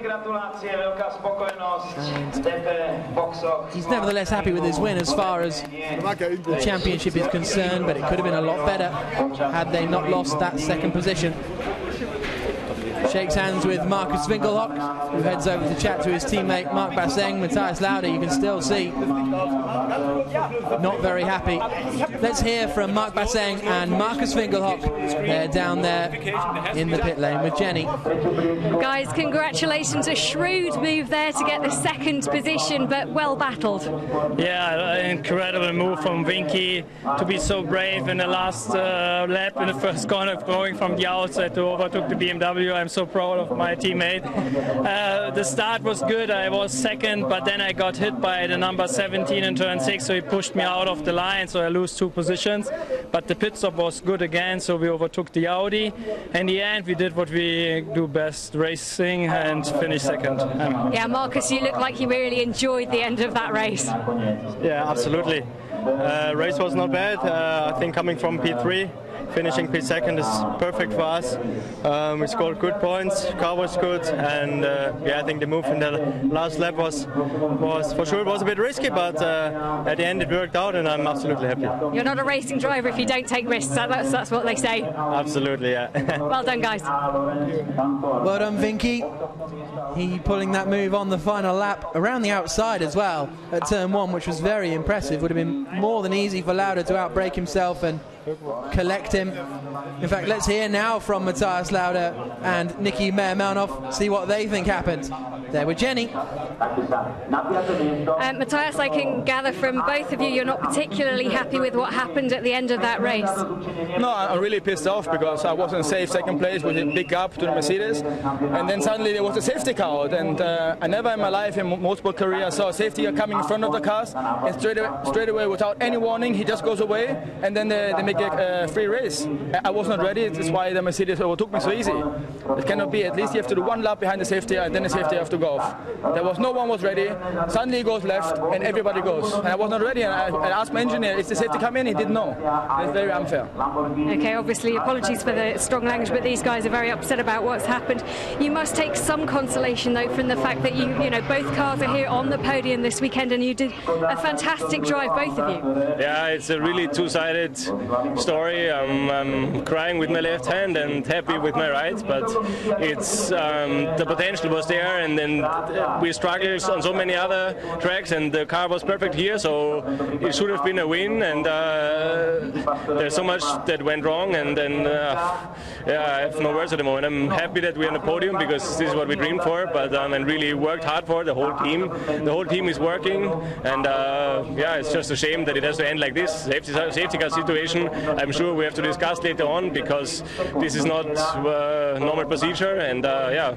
he's nevertheless happy with his win as far as the championship is concerned, but it could have been a lot better had they not lost that second position. Shakes hands with Markus Winkelhock, who heads over to chat to his teammate Marc Basseng. Matthias Lauda, you can still see, not very happy. Let's hear from Marc Basseng and Markus Winkelhock. They're down there in the pit lane with Jenny. Guys, congratulations. A shrewd move there to get the second position, but well battled. Yeah, an incredible move from Winky to be so brave in the last lap in the first corner, going from the outside to overtook the BMW. I'm so proud of my teammate. The start was good. I was second, but then I got hit by the number 17 in turn 6, so he pushed me out of the line, so I lose 2 positions. But the pit stop was good again, so we overtook the Audi. In the end, we did what we do best, racing, and finished second. Yeah, Marcus, you look like you really enjoyed the end of that race. Yeah, absolutely. Race was not bad. I think coming from P3, finishing P2 is perfect for us. We scored good points, car was good, and yeah, I think the move in the last lap was for sure was a bit risky, but at the end it worked out, and I'm absolutely happy. You're not a racing driver if you don't take risks. That's what they say. Absolutely, yeah. Well done, guys. Well done, Vinky. He pulling that move on the final lap around the outside as well at turn 1, which was very impressive. Would have been more than easy for Lauda to outbrake himself and collect him. In fact, let's hear now from Matthias Lauda and Niki Meyer-Melnhof, see what they think happened. There with Jenny. Matthias, I can gather from both of you, you're not particularly happy with what happened at the end of that race. No, I'm really pissed off because I was in safe second place with a big gap to the Mercedes, and then suddenly there was a safety car out, and I never in my life in motorsport career saw a safety car coming in front of the cars, and straight away without any warning he just goes away, and then they make a free race. I was not ready. That's why the Mercedes overtook me so easy. It cannot be. At least you have to do one lap behind the safety, and then the safety have to go off. There was no one was ready. Suddenly he goes left, and everybody goes. And I was not ready. And I asked my engineer, is the safety come in? He didn't know. It's very unfair. Okay, obviously apologies for the strong language, but these guys are very upset about what's happened. You must take some consolation though from the fact that you know both cars are here on the podium this weekend, and you did a fantastic drive, both of you. Yeah, it's a really two-sided story. I'm crying with my left hand and happy with my right, but it's the potential was there, and then we struggled on so many other tracks, and the car was perfect here, so it should have been a win, and there's so much that went wrong, and then yeah, I have no words at the moment. I'm happy that we're on the podium because this is what we dreamed for, but and really worked hard for the whole team. The whole team is working, and yeah, it's just a shame that it has to end like this. Safety car situation, I'm sure we have to discuss later on, because this is not normal procedure, and yeah,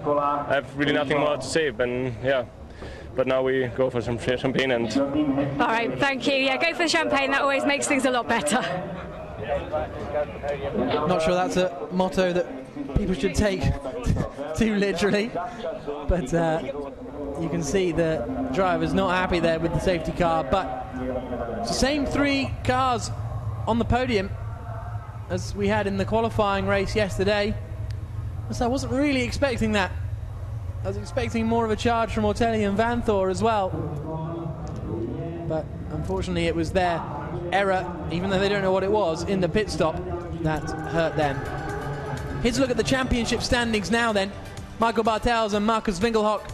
I have really nothing more to say, and yeah, but now we go for some champagne. And all right, thank you. Yeah, go for the champagne. That always makes things a lot better. Not sure that's a motto that people should take too literally, but you can see the driver's not happy there with the safety car. But it's the same 3 cars on the podium as we had in the qualifying race yesterday. So I wasn't really expecting that. I was expecting more of a charge from Ortelli and Vanthor as well. But unfortunately it was their error, even though they don't know what it was, in the pit stop that hurt them. Here's a look at the championship standings now then. Michael Bartels and Markus Winkelhock.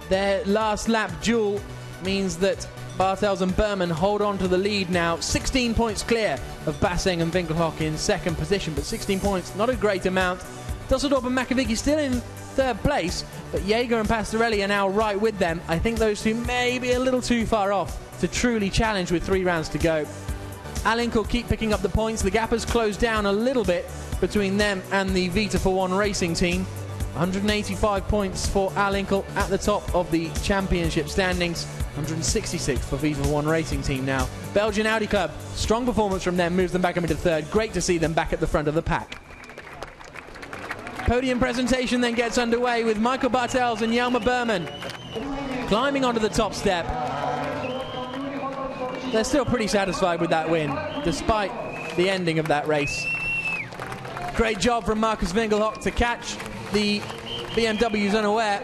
Their last lap duel means that Bartels and Buurman hold on to the lead now. 16 points clear of Basseng and Winkelhock in second position, but 16 points, not a great amount. Dusseldorp and Makovicky still in third place, but Jaeger and Pastorelli are now right with them. I think those two may be a little too far off to truly challenge with 3 rounds to go. Alink will keep picking up the points. The gap has closed down a little bit between them and the Vita4One Racing team. 185 points for Alinkel at the top of the championship standings. 166 for Vita4One Racing team now. Belgian Audi Club, strong performance from them, moves them back into third. Great to see them back at the front of the pack. Podium presentation then gets underway with Michael Bartels and Yelmer Buurman climbing onto the top step. They're still pretty satisfied with that win, despite the ending of that race. Great job from Markus Winkelhock to catch the BMW's unaware.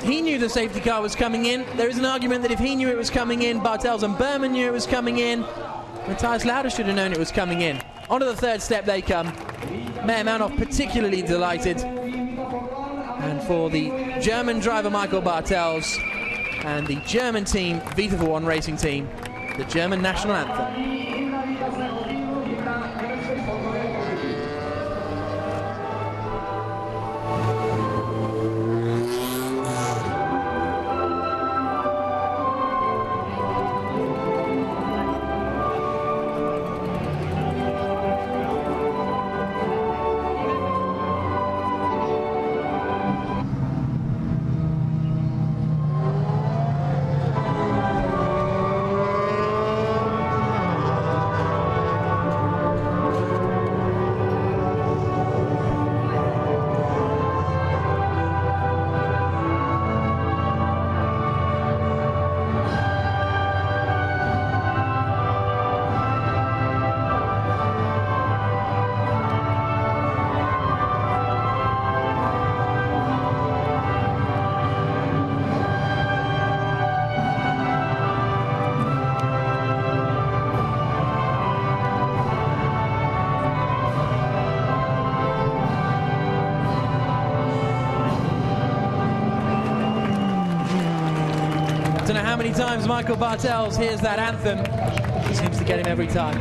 He knew the safety car was coming in. There is an argument that if he knew it was coming in, Bartels and Buurman knew it was coming in. Matthias Lauda should have known it was coming in. Onto the third step they come. Meyer Manhoff particularly delighted. And for the German driver Michael Bartels and the German team, Vita4One Racing team, the German national anthem. Don't know how many times Michael Bartels hears that anthem. It seems to get him every time.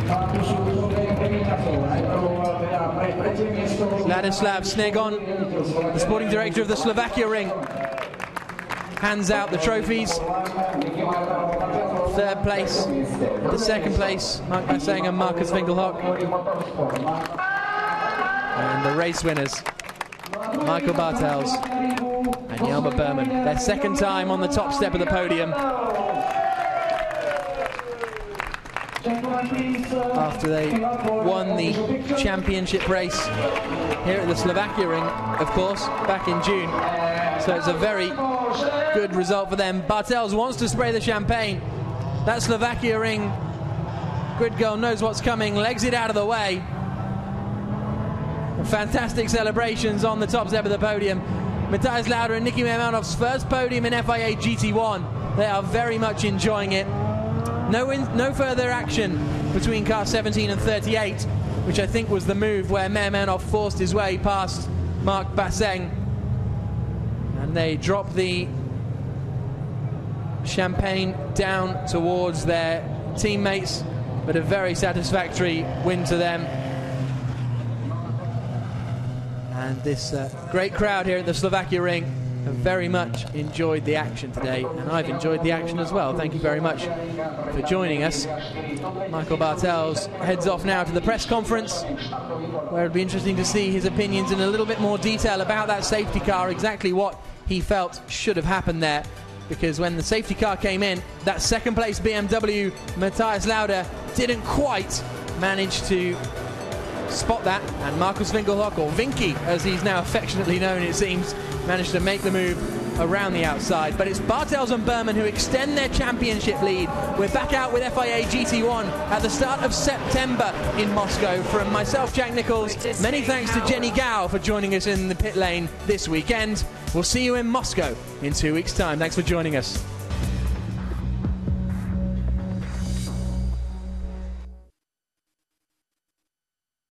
Ladislav Snegon, the sporting director of the Slovakia Ring, hands out the trophies. Third place, the second place, Marc Basseng and Markus Winkelhock. And the race winners, Michael Bartels and Yelmer Buurman. Their second time on the top step of the podium. After they won the championship race here at the Slovakia Ring, of course, back in June. So it's a very good result for them. Bartels wants to spray the champagne. That Slovakia Ring grid girl knows what's coming, legs it out of the way. Fantastic celebrations on the top step of the podium. Matthias Lauda and Nicky Meyer-Manhoff's first podium in FIA GT1. They are very much enjoying it. No further action between car 17 and 38, which I think was the move where Meyer-Manhoff forced his way past Marc Basseng. And they drop the champagne down towards their teammates, but a very satisfactory win to them. And this great crowd here at the Slovakia Ring have very much enjoyed the action today, and I've enjoyed the action as well. Thank you very much for joining us. Michael Bartels heads off now to the press conference, where it'll be interesting to see his opinions in a little bit more detail about that safety car, exactly what he felt should have happened there. because when the safety car came in, that second place BMW Matthias Lauda didn't quite manage to spot that, and Markus Winkelhock, or Vinky as he's now affectionately known it seems, managed to make the move around the outside. But it's Bartels and Buurman who extend their championship lead. We're back out with FIA GT1 at the start of September in Moscow. From myself, Jack Nichols, many thanks to Jenny Gao for joining us in the pit lane this weekend. We'll see you in Moscow in 2 weeks' time. Thanks for joining us.